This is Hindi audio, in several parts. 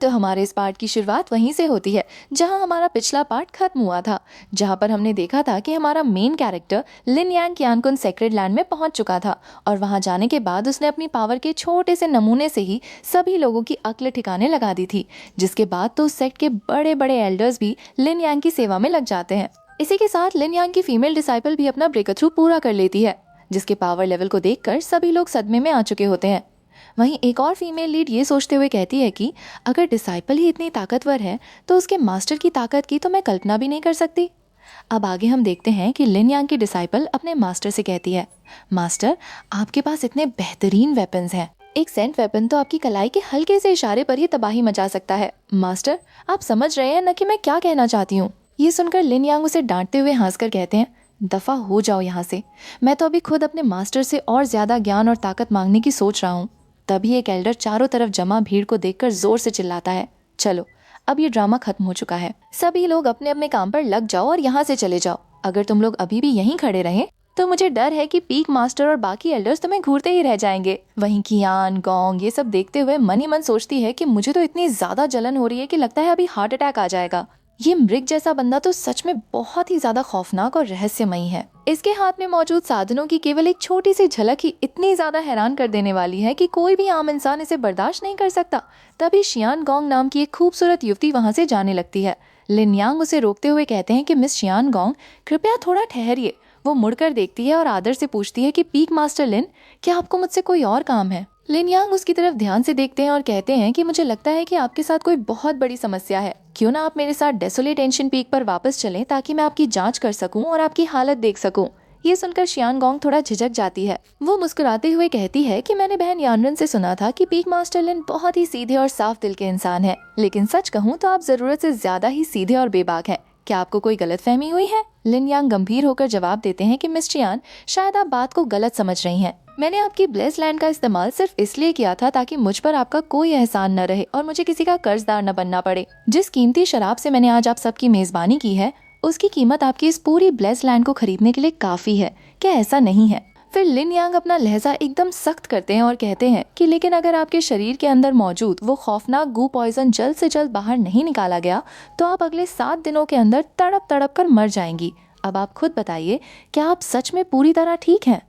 तो हमारे इस पार्ट की शुरुआत वहीं से होती है जहां हमारा पिछला पार्ट खत्म हुआ था, जहां पर हमने देखा था कि हमारा मेन कैरेक्टर लिन यांग कियान-कुन सेक्रेड लैंड में पहुंच चुका था और वहां जाने के बाद उसने अपनी पावर के छोटे से नमूने से ही सभी लोगों की अक्ल ठिकाने लगा दी थी, जिसके बाद तो उस सेक्ट के बड़े बड़े एल्डर्स भी लिन यांग की सेवा में लग जाते हैं। इसी के साथ लिन यांग की फीमेल डिसाइपल भी अपना ब्रेक थ्रू पूरा कर लेती है, जिसके पावर लेवल को देखकर सभी लोग सदमे में आ चुके होते हैं। वहीं एक और फीमेल लीड ये सोचते हुए कहती है कि अगर डिसाइपल ही इतनी ताकतवर है तो उसके मास्टर की ताकत की तो मैं कल्पना भी नहीं कर सकती। अब आगे हम देखते हैं कि लिन यांग की डिसाइपल अपने मास्टर से कहती है, मास्टर आपके पास इतने बेहतरीन वेपन्स हैं, एक सेंट वेपन तो आपकी कलाई के हल्के से इशारे पर ही तबाही मचा सकता है। मास्टर आप समझ रहे हैं न कि मैं क्या कहना चाहती हूँ। ये सुनकर लिन यांग उसे डांटते हुए हंसकर कहते हैं, दफा हो जाओ यहाँ से, मैं तो अभी खुद अपने मास्टर से और ज्यादा ज्ञान और ताकत मांगने की सोच रहा हूँ। तभी एक एल्डर चारों तरफ जमा भीड़ को देखकर जोर से चिल्लाता है, चलो अब ये ड्रामा खत्म हो चुका है, सभी लोग अपने अपने काम पर लग जाओ और यहाँ से चले जाओ। अगर तुम लोग अभी भी यहीं खड़े रहे तो मुझे डर है कि पीक मास्टर और बाकी एल्डर्स तुम्हें घूरते ही रह जाएंगे। वहीं कियान गोंग ये सब देखते हुए मन ही मन सोचती है कि मुझे तो इतनी ज्यादा जलन हो रही है कि लगता है अभी हार्ट अटैक आ जाएगा। ये मृग जैसा बंदा तो सच में बहुत ही ज्यादा खौफनाक और रहस्यमयी है। इसके हाथ में मौजूद साधनों की केवल एक छोटी सी झलक ही इतनी ज्यादा हैरान कर देने वाली है कि कोई भी आम इंसान इसे बर्दाश्त नहीं कर सकता। तभी शियान गोंग नाम की एक खूबसूरत युवती वहां से जाने लगती है। लिन यांग उसे रोकते हुए कहते हैं कि मिस शियान गोंग कृपया थोड़ा ठहरिए। वो मुड़कर देखती है और आदर से पूछती है कि पीक मास्टर लिन, क्या आपको मुझसे कोई और काम है। लिन यांग उसकी तरफ ध्यान से देखते हैं और कहते हैं कि मुझे लगता है कि आपके साथ कोई बहुत बड़ी समस्या है, क्यों ना आप मेरे साथ डेसोलेट एंशिएंट पीक पर वापस चलें ताकि मैं आपकी जांच कर सकूं और आपकी हालत देख सकूं। ये सुनकर शियान गोंग थोड़ा झिझक जाती है। वो मुस्कुराते हुए कहती है कि मैंने बहन यानरन से सुना था कि पीक मास्टर लिन बहुत ही सीधे और साफ दिल के इंसान है, लेकिन सच कहूँ तो आप जरूरत से ज्यादा ही सीधे और बेबाक हैं। क्या आपको कोई गलतफहमी हुई है। लिन यांग गंभीर होकर जवाब देते हैं कि मिस चियान, शायद आप बात को गलत समझ रही हैं। मैंने आपकी ब्लेस लैंड का इस्तेमाल सिर्फ इसलिए किया था ताकि मुझ पर आपका कोई एहसान न रहे और मुझे किसी का कर्जदार न बनना पड़े। जिस कीमती शराब से मैंने आज आप सबकी मेजबानी की है उसकी कीमत आपकी इस पूरी ब्लेस लैंड को खरीदने के लिए काफी है। क्या ऐसा नहीं है। फिर लिन यांग अपना लहजा एकदम सख्त करते हैं और कहते हैं कि लेकिन अगर आपके शरीर के अंदर मौजूद वो खौफनाक गू पॉइजन जल्द से जल्द बाहर नहीं निकाला गया तो आप अगले 7 दिनों के अंदर तड़प तड़प कर मर जाएंगी। अब आप खुद बताइए, क्या आप सच में पूरी तरह ठीक हैं।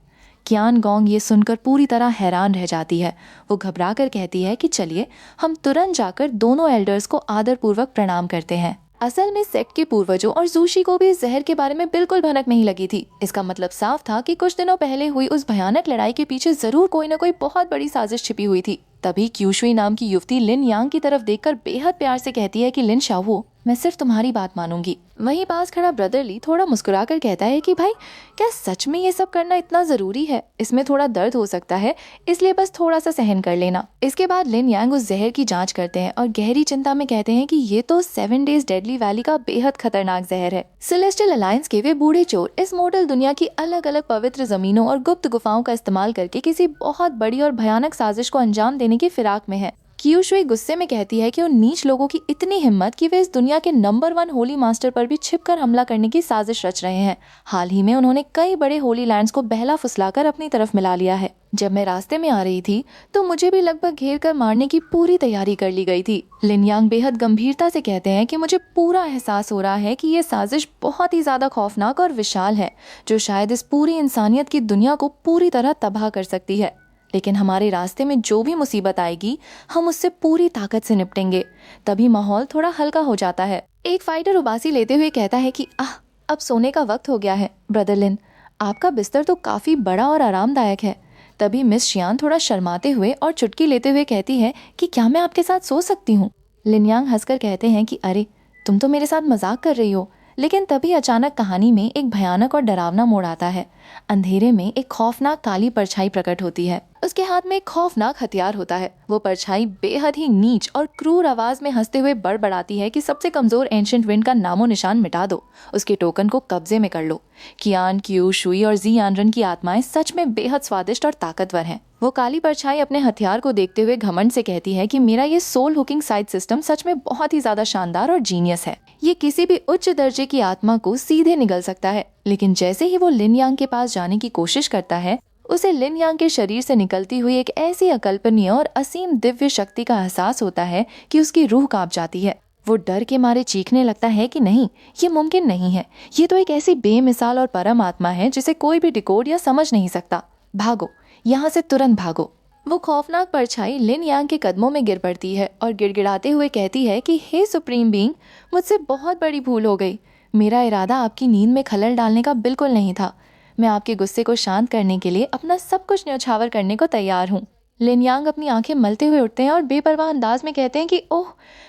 कियान गोंग ये सुनकर पूरी तरह हैरान रह जाती है। वो घबरा कर कहती है कि चलिए हम तुरंत जाकर दोनों एल्डर्स को आदरपूर्वक प्रणाम करते हैं। असल में सेक्ट के पूर्वजों और जूशी को भी इस जहर के बारे में बिल्कुल भनक नहीं लगी थी। इसका मतलब साफ था कि कुछ दिनों पहले हुई उस भयानक लड़ाई के पीछे जरूर कोई न कोई बहुत बड़ी साजिश छिपी हुई थी। तभी क्यूशुई नाम की युवती लिन यांग की तरफ देखकर बेहद प्यार से कहती है कि लिन शाओ, मैं सिर्फ तुम्हारी बात मानूंगी। वहीं पास खड़ा ब्रदर ली थोड़ा मुस्कुराकर कहता है कि भाई क्या सच में ये सब करना इतना जरूरी है। इसमें थोड़ा दर्द हो सकता है, इसलिए बस थोड़ा सा सहन कर लेना। इसके बाद लिन यांग उस जहर की जांच करते हैं और गहरी चिंता में कहते हैं कि ये तो 7 डेज डेडली वैली का बेहद खतरनाक जहर है। सेलेस्टियल अलायंस के वे बूढ़े चोर इस मॉडल दुनिया की अलग अलग पवित्र जमीनों और गुप्त गुफाओं का इस्तेमाल करके किसी बहुत बड़ी और भयानक साजिश को अंजाम देने की फिराक में है। क्यूशुई गुस्से में कहती है कि उन नीच लोगों की इतनी हिम्मत कि वे इस दुनिया के नंबर 1 होली मास्टर पर भी छिपकर हमला करने की साजिश रच रहे हैं। हाल ही में उन्होंने कई बड़े होली लैंड्स को बहला फुसलाकर अपनी तरफ मिला लिया है। जब मैं रास्ते में आ रही थी तो मुझे भी लगभग घेर कर मारने की पूरी तैयारी कर ली गई थी। लिन यांग बेहद गंभीरता से कहते हैं कि मुझे पूरा एहसास हो रहा है कि ये साजिश बहुत ही ज्यादा खौफनाक और विशाल है, जो शायद इस पूरी इंसानियत की दुनिया को पूरी तरह तबाह कर सकती है। लेकिन हमारे रास्ते में जो भी मुसीबत आएगी हम उससे पूरी ताकत से निपटेंगे। तभी माहौल थोड़ा हल्का हो जाता है। एक फाइटर उबासी लेते हुए कहता है कि अब सोने का वक्त हो गया है। ब्रदर लिन, आपका बिस्तर तो काफी बड़ा और आरामदायक है। तभी मिस शियान थोड़ा शर्माते हुए और चुटकी लेते हुए कहती है कि क्या मैं आपके साथ सो सकती हूँ। लिन यांग हंसकर कहते हैं कि अरे तुम तो मेरे साथ मजाक कर रही हो। लेकिन तभी अचानक कहानी में एक भयानक और डरावना मोड़ आता है। अंधेरे में एक खौफनाक काली परछाई प्रकट होती है। उसके हाथ में एक खौफनाक हथियार होता है। वो परछाई बेहद ही नीच और क्रूर आवाज में हंसते हुए बड़बड़ाती है कि सबसे कमजोर एंशिएंट विंड का नामो निशान मिटा दो, उसके टोकन को कब्जे में कर लो। कियान, क्यू, शुई और जी यानरन की आत्माएं सच में बेहद स्वादिष्ट और ताकतवर हैं। वो काली परछाई अपने हथियार को देखते हुए घमंड से कहती है कि मेरा ये सोल हुकिंग साइड सिस्टम सच में बहुत ही ज्यादा शानदार और जीनियस है। ये किसी भी उच्च दर्जे की आत्मा को सीधे निगल सकता है। लेकिन जैसे ही वो लिन यांग के पास जाने की कोशिश करता है उसे लिन यांग के शरीर से निकलती हुई एक ऐसी अकल्पनीय और असीम दिव्य शक्ति का एहसास होता है कि उसकी रूह कांप जाती है। वो डर के मारे चीखने लगता है कि नहीं, ये मुमकिन नहीं है। ये तो एक ऐसी बेमिसाल और परम आत्मा है जिसे कोई भी डिकोड या समझ नहीं सकता। भागो, यहाँ से तुरंत भागो। वो खौफनाक परछाई लिन यांग के कदमों में गिर पड़ती है और गिड़गिड़ाते हुए कहती है कि हे सुप्रीम बीइंग, मुझसे बहुत बड़ी भूल हो गई। मेरा इरादा आपकी नींद में खलल डालने का बिल्कुल नहीं था। मैं आपके गुस्से को शांत करने के लिए अपना सब कुछ न्यौछावर करने को तैयार हूँ। लिन यांग अपनी आंखें मलते हुए उठते हैं और बेपरवाह अंदाज में कहते हैं कि ओह,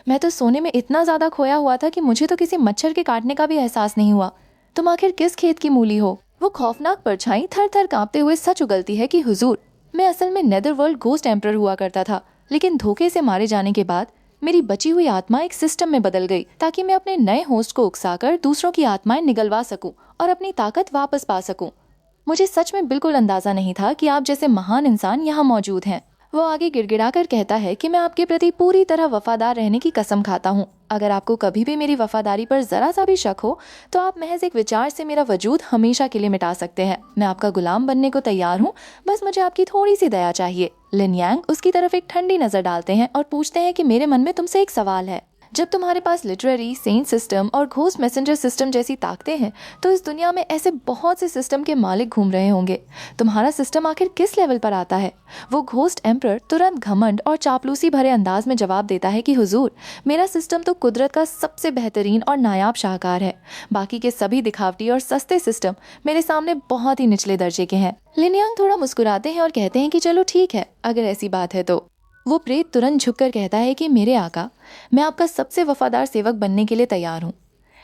मैं तो सोने में इतना ज्यादा खोया हुआ था कि मुझे तो किसी मच्छर के काटने का भी एहसास नहीं हुआ। तुम आखिर किस खेत की मूली हो? वो खौफनाक परछाई थर थर कांपते हुए सच उगलती है कि हुजूर, मैं असल में नेदरवर्ल्ड घोस्ट एम्परर हुआ करता था, लेकिन धोखे से मारे जाने के बाद मेरी बची हुई आत्मा एक सिस्टम में बदल गई ताकि मैं अपने नए होस्ट को उकसाकर दूसरों की आत्माएं निगलवा सकूं और अपनी ताकत वापस पा सकूं। मुझे सच में बिल्कुल अंदाजा नहीं था कि आप जैसे महान इंसान यहाँ मौजूद हैं। वो आगे गिड़गिड़ाकर कहता है कि मैं आपके प्रति पूरी तरह वफादार रहने की कसम खाता हूँ। अगर आपको कभी भी मेरी वफादारी पर जरा सा भी शक हो तो आप महज एक विचार से मेरा वजूद हमेशा के लिए मिटा सकते हैं। मैं आपका गुलाम बनने को तैयार हूँ, बस मुझे आपकी थोड़ी सी दया चाहिए। लिन यांग उसकी तरफ एक ठंडी नजर डालते हैं और पूछते हैं कि मेरे मन में तुमसे एक सवाल है। जब तुम्हारे पास लिटरेरी, सेंट सिस्टम और घोस्ट मैसेंजर सिस्टम जैसी ताकतें हैं, तो इस दुनिया में ऐसे बहुत से सिस्टम के मालिक घूम रहे होंगे। तुम्हारा सिस्टम आखिर किस लेवल पर आता है? वो घोस्ट एम्परर तुरंत घमंड और चापलूसी भरे अंदाज में जवाब देता है कि हुजूर, मेरा सिस्टम तो कुदरत का सबसे बेहतरीन और नायाब शाहकार है। बाकी के सभी दिखावटी और सस्ते सिस्टम मेरे सामने बहुत ही निचले दर्जे के हैं। लिन यांग थोड़ा मुस्कुराते हैं और कहते हैं कि चलो ठीक है, अगर ऐसी बात है तो। वो प्रेत तुरंत झुककर कहता है कि मेरे आका, मैं आपका सबसे वफादार सेवक बनने के लिए तैयार हूँ।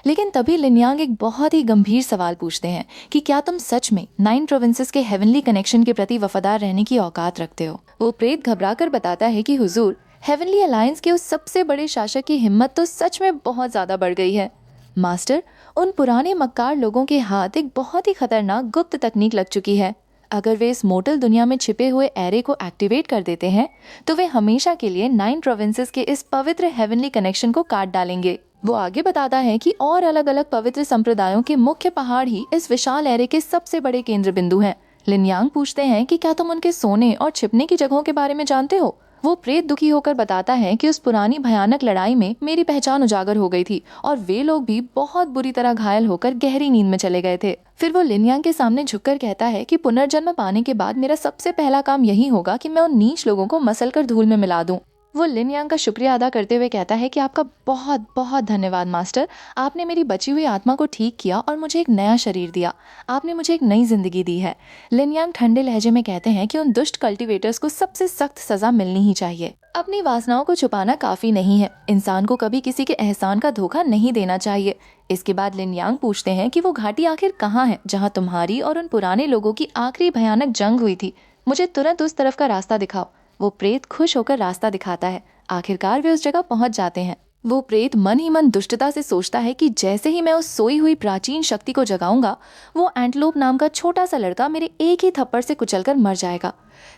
लेकिन तभी लिन यांग एक बहुत ही गंभीर सवाल पूछते हैं कि क्या तुम सच में 9 प्रोविंसेस के हेवनली कनेक्शन के प्रति वफादार रहने की औकात रखते हो? वो प्रेत घबराकर बताता है कि हुजूर, हेवनली अलायंस के उस सबसे बड़े शासक की हिम्मत तो सच में बहुत ज्यादा बढ़ गई है। मास्टर, उन पुराने मक्कार लोगों के हाथ एक बहुत ही खतरनाक गुप्त तकनीक लग चुकी है। अगर वे इस मोर्टल दुनिया में छिपे हुए एरे को एक्टिवेट कर देते हैं तो वे हमेशा के लिए 9 प्रोविंसेस के इस पवित्र हेवनली कनेक्शन को काट डालेंगे। वो आगे बताता है कि और अलग अलग पवित्र संप्रदायों के मुख्य पहाड़ ही इस विशाल एरे के सबसे बड़े केंद्र बिंदु हैं। लिन यांग पूछते हैं कि क्या तुम उनके सोने और छिपने की जगहों के बारे में जानते हो? वो प्रेत दुखी होकर बताता है कि उस पुरानी भयानक लड़ाई में मेरी पहचान उजागर हो गई थी और वे लोग भी बहुत बुरी तरह घायल होकर गहरी नींद में चले गए थे। फिर वो लिन यांग के सामने झुककर कहता है कि पुनर्जन्म पाने के बाद मेरा सबसे पहला काम यही होगा कि मैं उन नीच लोगों को मसलकर धूल में मिला दूं। वो लिन यांग का शुक्रिया अदा करते हुए कहता है कि आपका बहुत बहुत धन्यवाद मास्टर। आपने मेरी बची हुई आत्मा को ठीक किया और मुझे एक नया शरीर दिया। आपने मुझे एक नई जिंदगी दी है। लिन यांग ठंडे लहजे में कहते हैं कि उन दुष्ट कल्टीवेटर्स को सबसे सख्त सजा मिलनी ही चाहिए। अपनी वासनाओं को छुपाना काफी नहीं है। इंसान को कभी किसी के एहसान का धोखा नहीं देना चाहिए। इसके बाद लिन यांग पूछते हैं कि वो घाटी आखिर कहाँ है जहाँ तुम्हारी और उन पुराने लोगों की आखिरी भयानक जंग हुई थी। मुझे तुरंत उस तरफ का रास्ता दिखाओ। वो प्रेत खुश होकर रास्ता दिखाता है। आखिरकार वे उस जगह पहुंच जाते हैं। वो प्रेत मन ही मन दुष्टता से सोचता है कि जैसे ही मैं उस सोई हुई प्राचीन शक्ति को जगाऊंगा, वो एंटलोप नाम का छोटा सा लड़का मेरे एक ही थप्पड़ से कुचलकर मर जाएगा।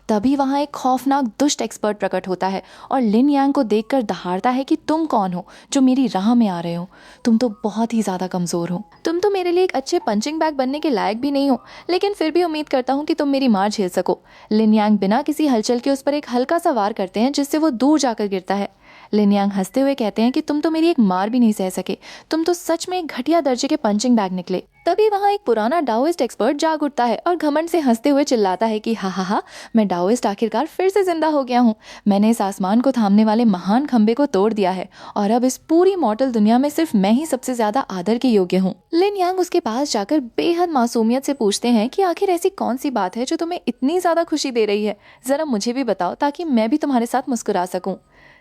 तभी वहां एक खौफनाक दुष्ट एक्सपर्ट प्रकट होता है और लिन यांग को देखकर दहाड़ता है कि तुम कौन हो जो मेरी राह में आ रहे हो? तुम तो बहुत ही ज्यादा कमजोर हो। तुम तो मेरे लिए एक अच्छे पंचिंग बैग बनने के लायक भी नहीं हो, लेकिन फिर भी उम्मीद करता हूँ कि तुम मेरी मार झेल सको। लिन यांग बिना किसी हलचल के उस पर एक हल्का सा वार करते हैं जिससे वो दूर जाकर गिरता है। लिन यांग हंसते हुए कहते हैं कि तुम तो मेरी एक मार भी नहीं सह सके। तुम तो सच में एक घटिया दर्जे के पंचिंग बैग निकले। तभी वहाँ एक पुराना डाओइस्ट एक्सपर्ट जाग उठता है और घमंड से हंसते हुए चिल्लाता है कि हा हा हा, मैं डाओइस्ट आखिरकार फिर से जिंदा हो गया हूँ। मैंने इस आसमान को थामने वाले महान खंबे को तोड़ दिया है और अब इस पूरी मॉर्टल दुनिया में सिर्फ मैं ही सबसे ज्यादा आदर के योग्य हूँ। लिन यांग उसके पास जाकर बेहद मासूमियत से पूछते हैं कि आखिर ऐसी कौन सी बात है जो तुम्हें इतनी ज्यादा खुशी दे रही है? जरा मुझे भी बताओ ताकि मैं भी तुम्हारे साथ मुस्कुरा सकूं।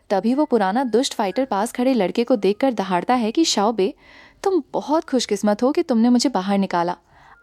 तभी वो पुराना दुष्ट फाइटर पास खड़े लड़के को देखकर दहाड़ता है कि शाओबे, तुम बहुत खुशकिस्मत हो कि तुमने मुझे बाहर निकाला।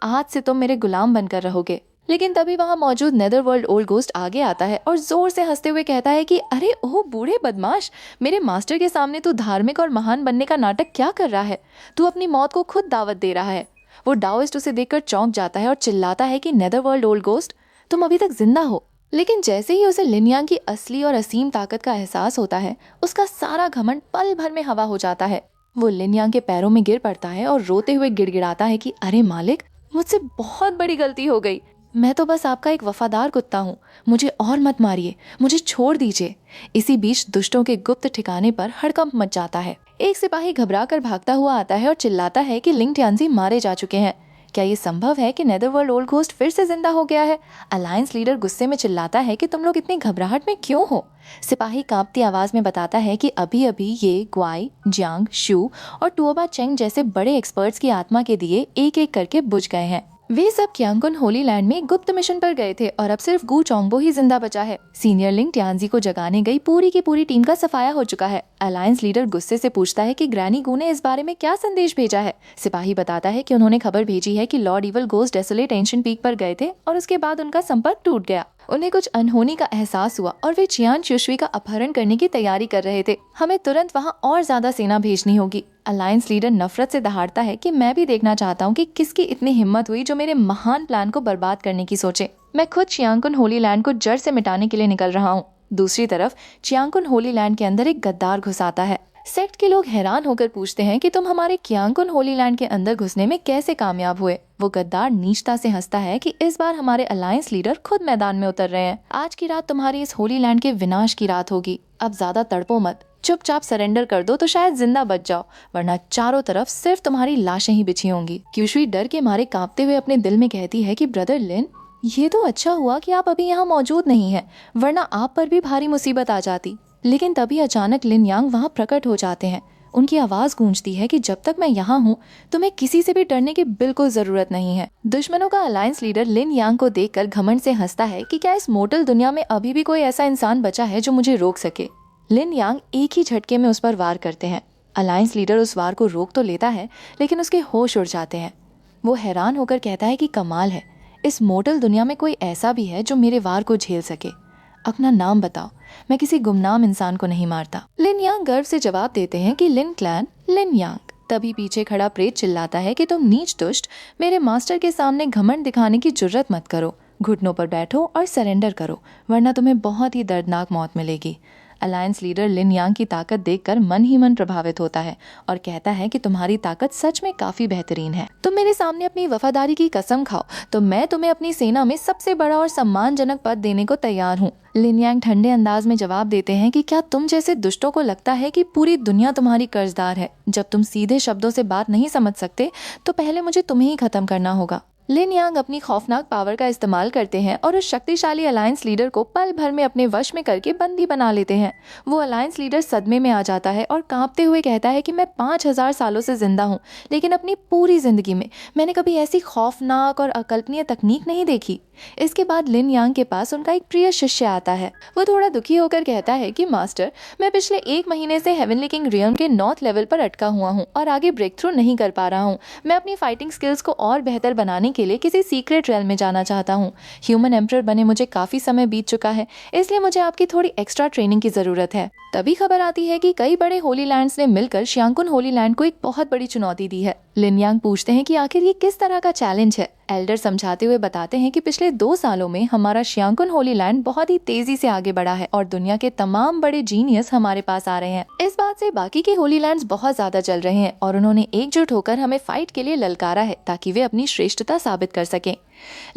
आज से तुम मेरे गुलाम बनकर रहोगे। लेकिन तभी वहाँ मौजूद नेदरवर्ल्ड ओल्ड घोस्ट आगे आता है और जोर से हंसते हुए कहता है कि अरे ओह बूढ़े बदमाश, मेरे मास्टर के सामने तू धार्मिक और महान बनने का नाटक क्या कर रहा है? तू अपनी मौत को खुद दावत दे रहा है। वो डाओइस्ट उसे देखकर चौंक जाता है और चिल्लाता है कि नेदरवर्ल्ड ओल्ड घोस्ट, तुम अभी तक जिंदा हो। लेकिन जैसे ही उसे लिन यांग की असली और असीम ताकत का एहसास होता है, उसका सारा घमंड पल भर में हवा हो जाता है। वो लिन यांग के पैरों में गिर पड़ता है और रोते हुए गिड़गिड़ाता है कि अरे मालिक, मुझसे बहुत बड़ी गलती हो गई। मैं तो बस आपका एक वफादार कुत्ता हूँ, मुझे और मत मारिए, मुझे छोड़ दीजिए। इसी बीच दुष्टों के गुप्त ठिकाने पर हड़कंप मच जाता है। एक सिपाही घबरा कर भागता हुआ आता है और चिल्लाता है कि लिंग टियानजी मारे जा चुके हैं। क्या ये संभव है कि नेदरवर्ल्ड ओल्ड घोस्ट फिर से जिंदा हो गया है? अलायंस लीडर गुस्से में चिल्लाता है कि तुम लोग इतनी घबराहट में क्यों हो? सिपाही कांपती आवाज में बताता है कि अभी अभी ये ग्वाई, जियांग, शू और टुओबा चेंग जैसे बड़े एक्सपर्ट्स की आत्मा के दिए एक एक करके बुझ गए हैं। वे सब क्यांकुन होली लैंड में गुप्त मिशन पर गए थे और अब सिर्फ गू चोंगबो ही जिंदा बचा है। सीनियर लिंग टियानजी को जगाने गई पूरी की पूरी टीम का सफाया हो चुका है। अलायंस लीडर गुस्से से पूछता है कि ग्रैनी गू ने इस बारे में क्या संदेश भेजा है। सिपाही बताता है कि उन्होंने खबर भेजी है कि Lord evil ghost desolate ancient peak पर गए थे और उसके बाद उनका संपर्क टूट गया। उन्हें कुछ अनहोनी का एहसास हुआ और वे चियान शुशवी का अपहरण करने की तैयारी कर रहे थे। हमें तुरंत वहां और ज्यादा सेना भेजनी होगी। अलायंस लीडर नफरत से दहाड़ता है कि मैं भी देखना चाहता हूँ कि किसकी इतनी हिम्मत हुई जो मेरे महान प्लान को बर्बाद करने की सोचे। मैं खुद चियांकुन होली लैंड को जड़ से मिटाने के लिए निकल रहा हूँ। दूसरी तरफ चियांकुन होली लैंड के अंदर एक गद्दार घुस आता है। सेक्ट के लोग हैरान होकर पूछते हैं कि तुम हमारे क्यांकुन होली लैंड के अंदर घुसने में कैसे कामयाब हुए। वो गद्दार नीचता से हंसता है कि इस बार हमारे अलायंस लीडर खुद मैदान में उतर रहे हैं। आज की रात तुम्हारी इस होली लैंड के विनाश की रात होगी। अब ज्यादा तड़पो मत, चुपचाप सरेंडर कर दो तो शायद जिंदा बच जाओ, वरना चारों तरफ सिर्फ तुम्हारी लाशें ही बिछी होंगी। क्यूशवी डर के मारे कांपते हुए अपने दिल में कहती है कि ब्रदर लिन, ये तो अच्छा हुआ कि आप अभी यहाँ मौजूद नहीं हैं, वरना आप पर भी भारी मुसीबत आ जाती। लेकिन तभी अचानक लिन यांग वहाँ प्रकट हो जाते हैं। उनकी आवाज गूंजती है कि जब तक मैं यहाँ हूँ तुम्हें किसी से भी डरने की बिल्कुल जरूरत नहीं है। दुश्मनों का अलायंस लीडर लिन यांग को देखकर घमंड से हंसता है कि क्या इस मोटल दुनिया में अभी भी कोई ऐसा इंसान बचा है जो मुझे रोक सके। लिन यांग एक ही झटके में उस पर वार करते हैं। अलायंस लीडर उस वार को रोक तो लेता है लेकिन उसके होश उड़ जाते हैं। वो हैरान होकर कहता है कि कमाल है, इस मोटल दुनिया में कोई ऐसा भी है जो मेरे वार को झेल सके। अपना नाम बताओ, मैं किसी गुमनाम इंसान को नहीं मारता। लिन यांग गर्व से जवाब देते हैं कि लिन क्लैन लिन यांग। तभी पीछे खड़ा प्रेत चिल्लाता है कि तुम नीच दुष्ट, मेरे मास्टर के सामने घमंड दिखाने की जुर्रत मत करो। घुटनों पर बैठो और सरेंडर करो, वरना तुम्हें बहुत ही दर्दनाक मौत मिलेगी। अलायंस लीडर लिन यांग की ताकत देखकर मन ही मन प्रभावित होता है और कहता है कि तुम्हारी ताकत सच में काफी बेहतरीन है। तुम मेरे सामने अपनी वफादारी की कसम खाओ तो मैं तुम्हें अपनी सेना में सबसे बड़ा और सम्मानजनक पद देने को तैयार हूँ। लिन यांग ठंडे अंदाज में जवाब देते हैं कि क्या तुम जैसे दुष्टों को लगता है कि पूरी दुनिया तुम्हारी कर्जदार है? जब तुम सीधे शब्दों से बात नहीं समझ सकते तो पहले मुझे तुम्हें ही खत्म करना होगा। लिन यांग अपनी खौफनाक पावर का इस्तेमाल करते हैं और उस शक्तिशाली अलायंस लीडर को पल भर में अपने वश में करके बंदी बना लेते हैं। वो अलायंस लीडर सदमे में आ जाता है और कांपते हुए कहता है कि मैं 5000 सालों से जिंदा हूँ, लेकिन अपनी पूरी जिंदगी में मैंने कभी ऐसी खौफनाक और अकल्पनीय तकनीक नहीं देखी। इसके बाद लिन यांग के पास उनका एक प्रिय शिष्य आता है। वो थोड़ा दुखी होकर कहता है कि मास्टर, मैं पिछले 1 महीने से हेवनली किंग रियम के 9th लेवल पर अटका हुआ हूँ और आगे ब्रेक थ्रू नहीं कर पा रहा हूँ। मैं अपनी फाइटिंग स्किल्स को और बेहतर बनाने के लिए किसी सीक्रेट रेल में जाना चाहता हूँ। ह्यूमन एम्परर बने मुझे काफी समय बीत चुका है, इसलिए मुझे आपकी थोड़ी एक्स्ट्रा ट्रेनिंग की जरूरत है। तभी खबर आती है कि कई बड़े होली लैंड्स ने मिलकर शियांकुन होली लैंड को एक बहुत बड़ी चुनौती दी है। लिन यांग पूछते हैं कि आखिर ये किस तरह का चैलेंज है। एल्डर समझाते हुए बताते हैं कि पिछले 2 सालों में हमारा शियांकुन होली लैंड बहुत ही तेजी से आगे बढ़ा है और दुनिया के तमाम बड़े जीनियस हमारे पास आ रहे हैं। इस बात से बाकी के होली लैंड्स बहुत ज्यादा चल रहे हैं और उन्होंने एकजुट होकर हमें फाइट के लिए ललकारा है ताकि वे अपनी श्रेष्ठता साबित कर सकें।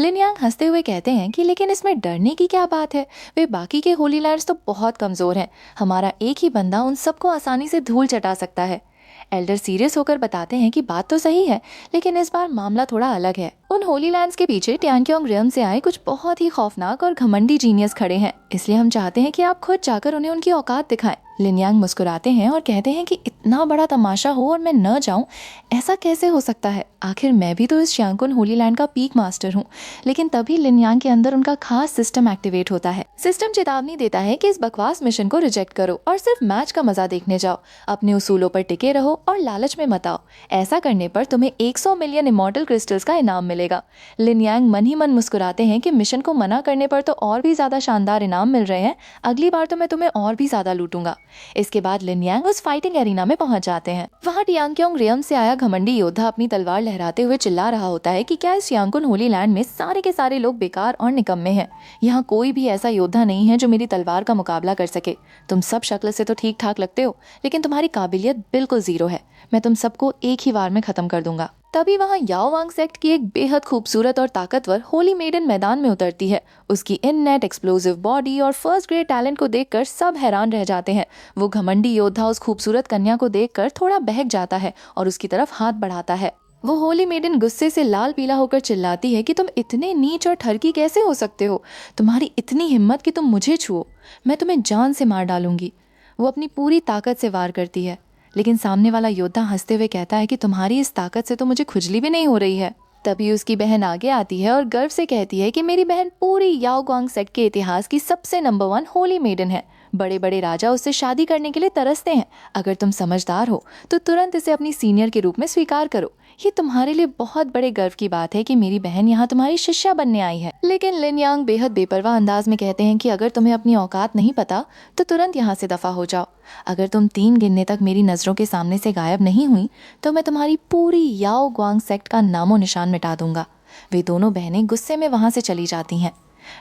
लिन यांग हंसते हुए कहते हैं कि लेकिन इसमें डरने की क्या बात है, वे बाकी के होली लैंड्स तो बहुत कमजोर हैं। हमारा एक ही बंदा उन सबको आसानी से धूल चटा सकता है। एल्डर सीरियस होकर बताते हैं कि बात तो सही है, लेकिन इस बार मामला थोड़ा अलग है। उन होली लैंड्स के पीछे ट्यांक्योंग रियम से आए कुछ बहुत ही खौफनाक और घमंडी जीनियस खड़े हैं, इसलिए हम चाहते हैं कि आप खुद जाकर उन्हें उनकी औकात दिखाएं। लिन यांग मुस्कुराते हैं और कहते हैं कि इतना बड़ा तमाशा हो और मैं न जाऊं, ऐसा कैसे हो सकता है? आखिर मैं भी तो इस शियांकुन होली लैंड का पीक मास्टर हूँ। लेकिन तभी लिन यांग के अंदर उनका खास सिस्टम एक्टिवेट होता है। सिस्टम चेतावनी देता है कि इस बकवास मिशन को रिजेक्ट करो और सिर्फ मैच का मजा देखने जाओ। अपने उसूलों पर टिके रहो और लालच में मत आओ। ऐसा करने पर तुम्हें 100 मिलियन इमॉर्टल क्रिस्टल्स का इनाम मिलेगा। लिन यांग मन ही मन मुस्कुराते हैं कि मिशन को मना करने पर तो और भी ज्यादा शानदार इनाम मिल रहे हैं, अगली बार तो मैं तुम्हें और भी ज्यादा लूटूंगा। इसके बाद लिन यांग उस फाइटिंग एरिना में पहुंच जाते हैं। वहाँ ट्यांक्योंग रियम से आया घमंडी योद्धा अपनी तलवार लहराते हुए चिल्ला रहा होता है कि क्या इस शियांकुन होली लैंड में सारे के सारे लोग बेकार और निकम्मे हैं। यहाँ कोई भी ऐसा योद्धा नहीं है जो मेरी तलवार का मुकाबला कर सके। तुम सब शक्ल से तो ठीक ठाक लगते हो, लेकिन तुम्हारी काबिलियत बिल्कुल जीरो है। मैं तुम सबको एक ही बार में खत्म कर दूंगा। तभी वहाँ याओ वांग सेक्ट की एक बेहद खूबसूरत और ताकतवर होली मेडन मैदान में उतरती है। उसकी इननेट एक्सप्लोसिव बॉडी और फर्स्ट ग्रेड टैलेंट को देखकर सब हैरान रह जाते हैं। वो घमंडी योद्धा उस खूबसूरत कन्या को देखकर थोड़ा बहक जाता है और उसकी तरफ हाथ बढ़ाता है। वो होली मेडन गुस्से से लाल पीला होकर चिल्लाती है कि तुम इतने नीच और ठरकी कैसे हो सकते हो। तुम्हारी इतनी हिम्मत कि तुम मुझे छुओ, मैं तुम्हें जान से मार डालूंगी। वो अपनी पूरी ताकत से वार करती है, लेकिन सामने वाला योद्धा हंसते हुए कहता है कि तुम्हारी इस ताकत से तो मुझे खुजली भी नहीं हो रही है। तभी उसकी बहन आगे आती है और गर्व से कहती है कि मेरी बहन पूरी याओ ग्वांग सेक्ट के इतिहास की सबसे नंबर 1 होली मेडन है। बड़े बड़े राजा उससे शादी करने के लिए तरसते हैं। अगर तुम समझदार हो तो तुरंत इसे अपनी सीनियर के रूप में स्वीकार करो। ये तुम्हारे लिए बहुत बड़े गर्व की बात है कि मेरी बहन यहाँ तुम्हारी शिष्या बनने आई है। लेकिन लिन यांग बेहद बेपरवाह अंदाज में कहते हैं कि अगर तुम्हें अपनी औकात नहीं पता तो तुरंत यहाँ से दफा हो जाओ। अगर तुम 3 गिनने तक मेरी नजरों के सामने से गायब नहीं हुई तो मैं तुम्हारी पूरी याओ ग्वांग सेक्ट का नामो निशान मिटा दूंगा। वे दोनों बहनें गुस्से में वहां से चली जाती हैं।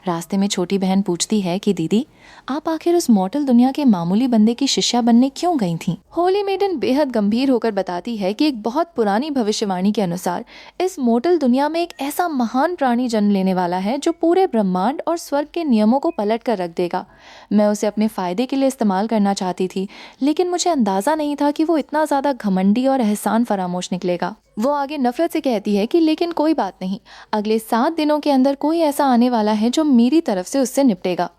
रास्ते में छोटी बहन पूछती है कि दीदी, आप आखिर उस मॉर्टल दुनिया के मामूली बंदे की शिष्या बनने क्यों गई थीं? होली मेडन बेहद गंभीर होकर बताती है कि एक बहुत पुरानी भविष्यवाणी के अनुसार इस मॉर्टल दुनिया में एक ऐसा महान प्राणी जन्म लेने वाला है जो पूरे ब्रह्मांड और स्वर्ग के नियमों को पलट कर रख देगा। मैं उसे अपने फायदे के लिए इस्तेमाल करना चाहती थी, लेकिन मुझे अंदाजा नहीं था कि वो इतना ज्यादा घमंडी और एहसान फरामोश निकलेगा। वो आगे नफरत से कहती है कि लेकिन कोई बात नहीं, अगले 7 दिनों के अंदर कोई ऐसा आने वाला है जो मेरी तरफ से उससे निपटेगा।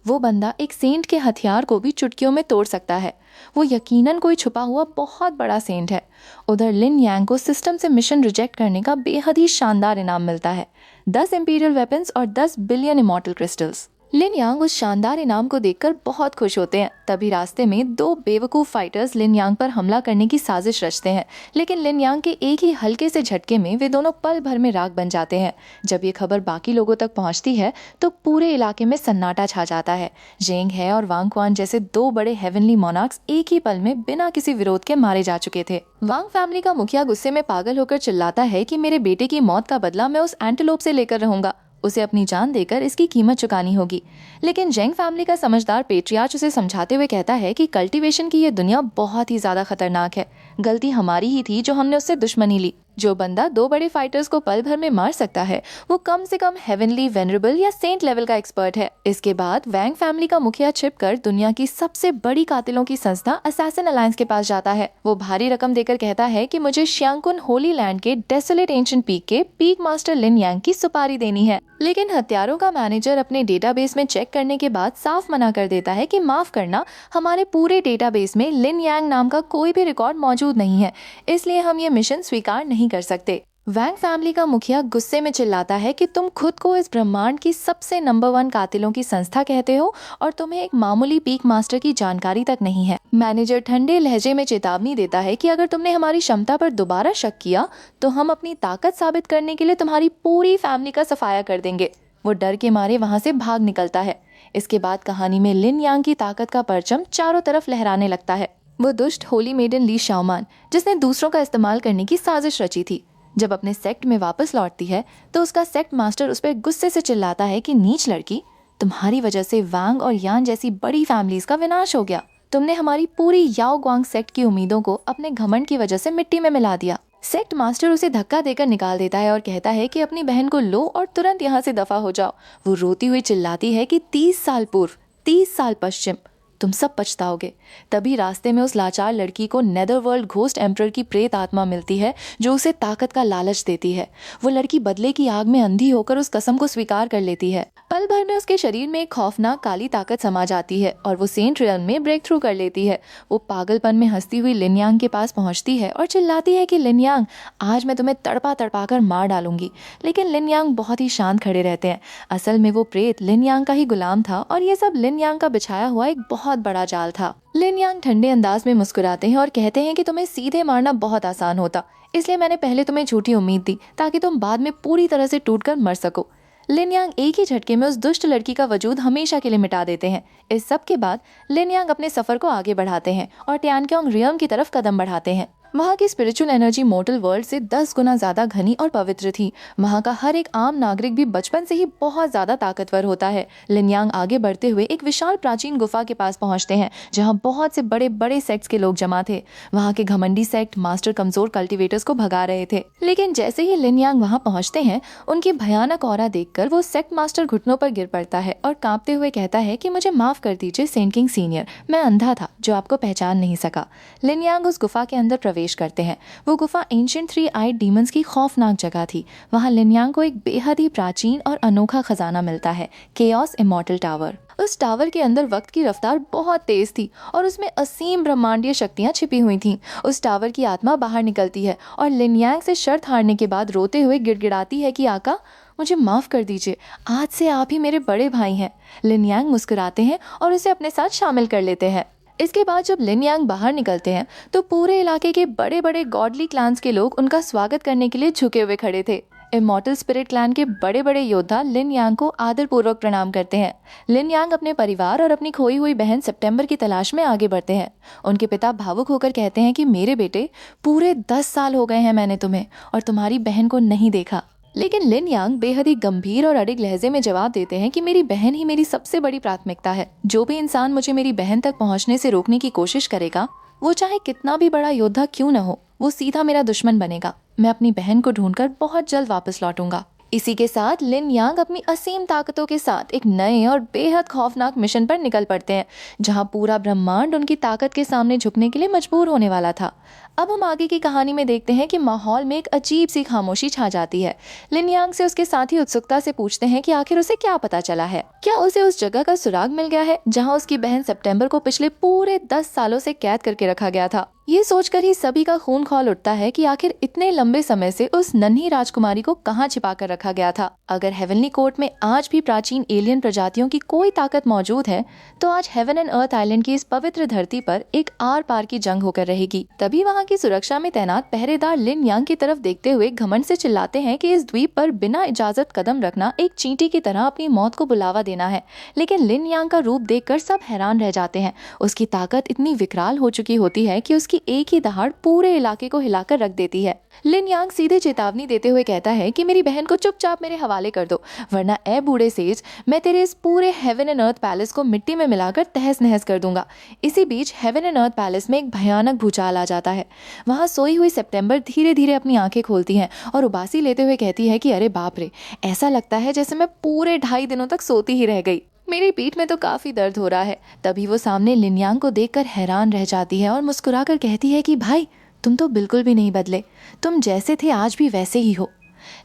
वो बंदा एक सेंट के हथियार को भी चुटकियों में तोड़ सकता है। वो यकीनन कोई छुपा हुआ बहुत बड़ा सेंट है। उधर लिन यांग को सिस्टम से मिशन रिजेक्ट करने का बेहद ही शानदार इनाम मिलता है, 10 इंपीरियल वेपन्स और 10 बिलियन इमॉर्टल क्रिस्टल्स। लिन यांग उस शानदार इनाम को देखकर बहुत खुश होते हैं। तभी रास्ते में 2 बेवकूफ फाइटर्स लिन यांग पर हमला करने की साजिश रचते हैं, लेकिन लिन यांग के एक ही हल्के से झटके में वे दोनों पल भर में राख बन जाते हैं। जब ये खबर बाकी लोगों तक पहुंचती है तो पूरे इलाके में सन्नाटा छा जाता है। जेंग है और वांग क्वान जैसे 2 बड़े हेवनली मोनार्क्स एक ही पल में बिना किसी विरोध के मारे जा चुके थे। वांग फैमिली का मुखिया गुस्से में पागल होकर चिल्लाता है कि मेरे बेटे की मौत का बदला मैं उस एंटीलोप से लेकर रहूंगा। उसे अपनी जान देकर इसकी कीमत चुकानी होगी। लेकिन जेंग फैमिली का समझदार पेट्रियार्च उसे समझाते हुए कहता है कि कल्टीवेशन की ये दुनिया बहुत ही ज्यादा खतरनाक है। गलती हमारी ही थी जो हमने उससे दुश्मनी ली। जो बंदा 2 बड़े फाइटर्स को पल भर में मार सकता है वो कम से कम हेवनली, वेनरेबल या सेंट लेवल का एक्सपर्ट है। इसके बाद वैंग फैमिली का मुखिया छिपकर दुनिया की सबसे बड़ी कातिलों की संस्था असैसिन अलायंस के पास जाता है। वो भारी रकम देकर कहता है कि मुझे श्यांकुन होली लैंड के डेसोलेट एंशिएंट पीक के पीक मास्टर लिन यांग की सुपारी देनी है। लेकिन हत्यारों का मैनेजर अपने डेटाबेस में चेक करने के बाद साफ मना कर देता है कि माफ करना, हमारे पूरे डेटाबेस में लिन यांग नाम का कोई भी रिकॉर्ड मौजूद नहीं है, इसलिए हम ये मिशन स्वीकार नहीं कर सकते। वैंग फैमिली का मुखिया गुस्से में चिल्लाता है कि तुम खुद को इस ब्रह्मांड की सबसे नंबर 1 कातिलों की संस्था कहते हो और तुम्हें एक मामूली पीक मास्टर की जानकारी तक नहीं है। मैनेजर ठंडे लहजे में चेतावनी देता है कि अगर तुमने हमारी क्षमता पर दोबारा शक किया तो हम अपनी ताकत साबित करने के लिए तुम्हारी पूरी फैमिली का सफाया कर देंगे। वो डर के मारे वहां से भाग निकलता है। इसके बाद कहानी में लिन यांग की ताकत का परचम चारों तरफ लहराने लगता है। वो दुष्ट होली मेडन ली शाओमान, जिसने दूसरों का इस्तेमाल करने की साजिश रची थी, जब अपने सेक्ट में वापस लौटती है तो उसका सेक्ट मास्टर उस पर गुस्से से चिल्लाता है कि नीच लड़की, तुम्हारी वजह से वांग और यान जैसी बड़ी फैमिलीज का विनाश हो गया। तुमने हमारी पूरी याओ ग्वांग सेक्ट की उम्मीदों को अपने घमंड की वजह से मिट्टी में मिला दिया। सेक्ट मास्टर उसे धक्का देकर निकाल देता है और कहता है कि अपनी बहन को लो और तुरंत यहाँ से दफा हो जाओ। वो रोती हुई चिल्लाती है कि 30 साल पूर्व, 30 साल पश्चिम, तुम सब पछताओगे। तभी रास्ते में उस लाचार लड़की को नेदरवर्ल्ड घोस्ट एम्परर की प्रेत आत्मा मिलती है जो उसे ताकत का लालच देती है। वो लड़की बदले की आग में अंधी होकर उस कसम को स्वीकार कर लेती है। पल भर में उसके शरीर में एक खौफनाक काली ताकत समा जाती है और वो सेंट रियल्म में ब्रेक थ्रू कर लेती है। वो पागलपन में हंसती हुई लिन यांग के पास पहुंचती है और चिल्लाती है कि लिन यांग, आज मैं तुम्हें तड़पा तड़पा कर मार डालूंगी। लेकिन लिन यांग बहुत ही शांत खड़े रहते हैं। असल में वो प्रेत लिन यांग का ही गुलाम था और ये सब लिन यांग का बिछाया हुआ एक बहुत बड़ा जाल था। लिन यांग ठंडे अंदाज में मुस्कुराते हैं और कहते हैं कि तुम्हें सीधे मारना बहुत आसान होता, इसलिए मैंने पहले तुम्हें झूठी उम्मीद दी ताकि तुम बाद में पूरी तरह से टूटकर मर सको। लिन यांग एक ही झटके में उस दुष्ट लड़की का वजूद हमेशा के लिए मिटा देते हैं। इस सब के बाद लिन यांग अपने सफर को आगे बढ़ाते हैं और ट्यानक्योंग रियम की तरफ कदम बढ़ाते हैं। वहाँ की स्पिरिचुअल एनर्जी मोर्टल वर्ल्ड से 10 गुना ज्यादा घनी और पवित्र थी। वहाँ का हर एक आम नागरिक भी बचपन से ही बहुत ज्यादा ताकतवर होता है। लिनयांग आगे बढ़ते हुए एक विशाल प्राचीन गुफा के पास पहुँचते हैं, जहाँ बहुत से बड़े बड़े सेक्ट्स के लोग जमा थे। वहाँ के घमंडी सेक्ट मास्टर कमजोर कल्टिवेटर्स को भगा रहे थे। लेकिन जैसे ही लिनयांग वहाँ पहुँचते हैं, उनकी भयानक ऑरा देखकर वो सेक्ट मास्टर घुटनों पर गिर पड़ता है और कांपते हुए कहता है कि मुझे माफ कर दीजिए सेंट किंग सीनियर, मैं अंधा था जो आपको पहचान नहीं सका। लिनयांग उस गुफा के अंदर प्रवेश करते हैं। वो गुफा एंशिएंट 3 आइड डीमंस की खौफनाक जगह थी। वहाँ लिनयांग को एक बेहद ही प्राचीन और अनोखा खजाना मिलता है, केओस इमॉर्टल टावर। उस टावर के अंदर वक्त की रफ्तार बहुत तेज थी और उसमें असीम ब्रह्मांडीय शक्तियां छिपी हुई थीं। उस टावर की आत्मा बाहर निकलती है और लिनयांग से शर्त हारने के बाद रोते हुए गिड़गिड़ाती है कि आका, मुझे माफ कर दीजिए, आज से आप ही मेरे बड़े भाई हैं। लिनयांग मुस्कुराते हैं और उसे अपने साथ शामिल कर लेते हैं। इसके बाद जब लिनयांग बाहर निकलते हैं तो पूरे इलाके के बड़े बड़े गॉडली क्लान्स के लोग उनका स्वागत करने के लिए झुके हुए खड़े थे। इमॉर्टल स्पिरिट क्लैन के बड़े बड़े योद्धा लिनयांग को आदरपूर्वक प्रणाम करते हैं। लिनयांग अपने परिवार और अपनी खोई हुई बहन सितंबर की तलाश में आगे बढ़ते हैं। उनके पिता भावुक होकर कहते हैं कि मेरे बेटे, पूरे 10 साल हो गए हैं मैंने तुम्हें और तुम्हारी बहन को नहीं देखा। लेकिन लिनयांग बेहद ही गंभीर और अडिग लहजे में जवाब देते हैं कि मेरी बहन ही मेरी सबसे बड़ी प्राथमिकता है। जो भी इंसान मुझे मेरी बहन तक पहुंचने से रोकने की कोशिश करेगा, वो चाहे कितना भी बड़ा योद्धा क्यों न हो, वो सीधा मेरा दुश्मन बनेगा। मैं अपनी बहन को ढूंढकर बहुत जल्द वापस लौटूंगा। इसी के साथ लिनयांग अपनी असीम ताकतों के साथ एक नए और बेहद खौफनाक मिशन पर निकल पड़ते हैं, जहां पूरा ब्रह्मांड उनकी ताकत के सामने झुकने के लिए मजबूर होने वाला था। अब हम आगे की कहानी में देखते हैं कि माहौल में एक अजीब सी खामोशी छा जाती है। लिनयांग से उसके साथी उत्सुकता से पूछते हैं कि आखिर उसे क्या पता चला है। क्या उसे उस जगह का सुराग मिल गया है जहां उसकी बहन सितंबर को पिछले पूरे 10 सालों से कैद करके रखा गया था। ये सोचकर ही सभी का खून खौल उठता है कि आखिर इतने लंबे समय से उस नन्ही राजकुमारी को कहाँ छिपा कर रखा गया था। अगर हेवनली कोर्ट में आज भी प्राचीन एलियन प्रजातियों की कोई ताकत मौजूद है, तो आज हेवन एंड अर्थ आइलैंड की इस पवित्र धरती पर एक आर पार की जंग होकर रहेगी। तभी वहाँ की सुरक्षा में तैनात पहरेदार लिनयांग की तरफ देखते हुए घमंड से चिल्लाते हैं कि इस द्वीप पर बिना इजाजत कदम रखना एक चींटी की तरह अपनी मौत को बुलावा देना है। लेकिन लिनयांग का रूप देखकर सब हैरान रह जाते हैं। उसकी ताकत इतनी विकराल हो चुकी होती है कि उसकी एक ही दहाड़ पूरे इलाके को हिलाकर रख देती है। लिनयांग सीधे चेतावनी देते हुए कहता है कि मेरी बहन को चुपचाप मेरे हवाले कर दो, वरना ए बूढ़े सेज, मैं तेरे इस पूरे हेवन एंड अर्थ पैलेस को मिट्टी में मिलाकर तहस नहस कर दूंगा। इसी बीच हेवन एंड अर्थ पैलेस में एक भयानक भूचाल आ जाता है। वहाँ सोई हुई सितंबर धीरे धीरे अपनी आंखें खोलती हैं और उबासी लेते हुए कहती है कि अरे बाप रे, ऐसा लगता है जैसे मैं पूरे 2.5 दिनों तक सोती ही रह गई। मेरी पीठ में तो काफी दर्द हो रहा है। तभी वो सामने लिनयांग को देखकर हैरान रह जाती है और मुस्कुराकर कहती है कि भाई, तुम तो बिल्कुल भी नहीं बदले, तुम जैसे थे आज भी वैसे ही हो।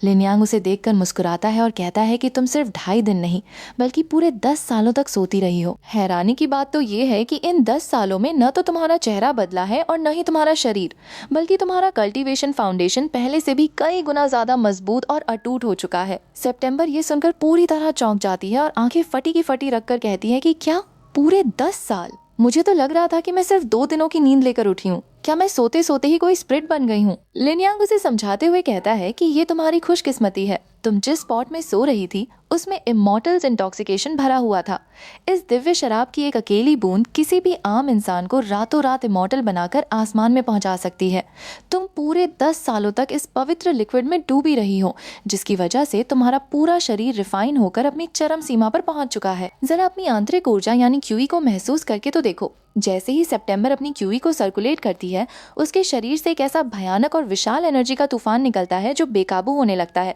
लिनयांग उसे देखकर मुस्कुराता है और कहता है कि तुम सिर्फ 2.5 दिन नहीं बल्कि पूरे 10 सालों तक सोती रही हो। हैरानी की बात तो ये है कि इन 10 सालों में न तो तुम्हारा चेहरा बदला है और न ही तुम्हारा शरीर, बल्कि तुम्हारा कल्टीवेशन फाउंडेशन पहले से भी कई गुना ज्यादा मजबूत और अटूट हो चुका है। सितंबर ये सुनकर पूरी तरह चौंक जाती है और आंखें फटी की फटी रखकर कहती है कि क्या पूरे 10 साल? मुझे तो लग रहा था कि मैं सिर्फ 2 दिनों की नींद लेकर उठी हूँ। क्या मैं सोते सोते ही कोई स्प्रिट बन गई हूँ? लिनयांग उसे समझाते हुए कहता है कि ये तुम्हारी खुशकिस्मती है। तुम जिस स्पॉट में सो रही थी उसमें इमॉर्टल्स इंटॉक्सिकेशन भरा हुआ था। इस दिव्य शराब की एक अकेली बूंद किसी भी आम इंसान को रातों रात इमॉर्टल बनाकर आसमान में पहुंचा सकती है। तुम पूरे 10 सालों तक इस पवित्र लिक्विड में डूबी रही हो, जिसकी वजह से तुम्हारा पूरा शरीर रिफाइन होकर अपनी चरम सीमा पर पहुंच चुका है। जरा अपनी आंतरिक ऊर्जा यानी क्यूई को महसूस करके तो देखो। जैसे ही सितंबर अपनी क्यूई को सर्कुलेट करती है, उसके शरीर से एक ऐसा भयानक और विशाल एनर्जी का तूफान निकलता है जो बेकाबू होने लगता है।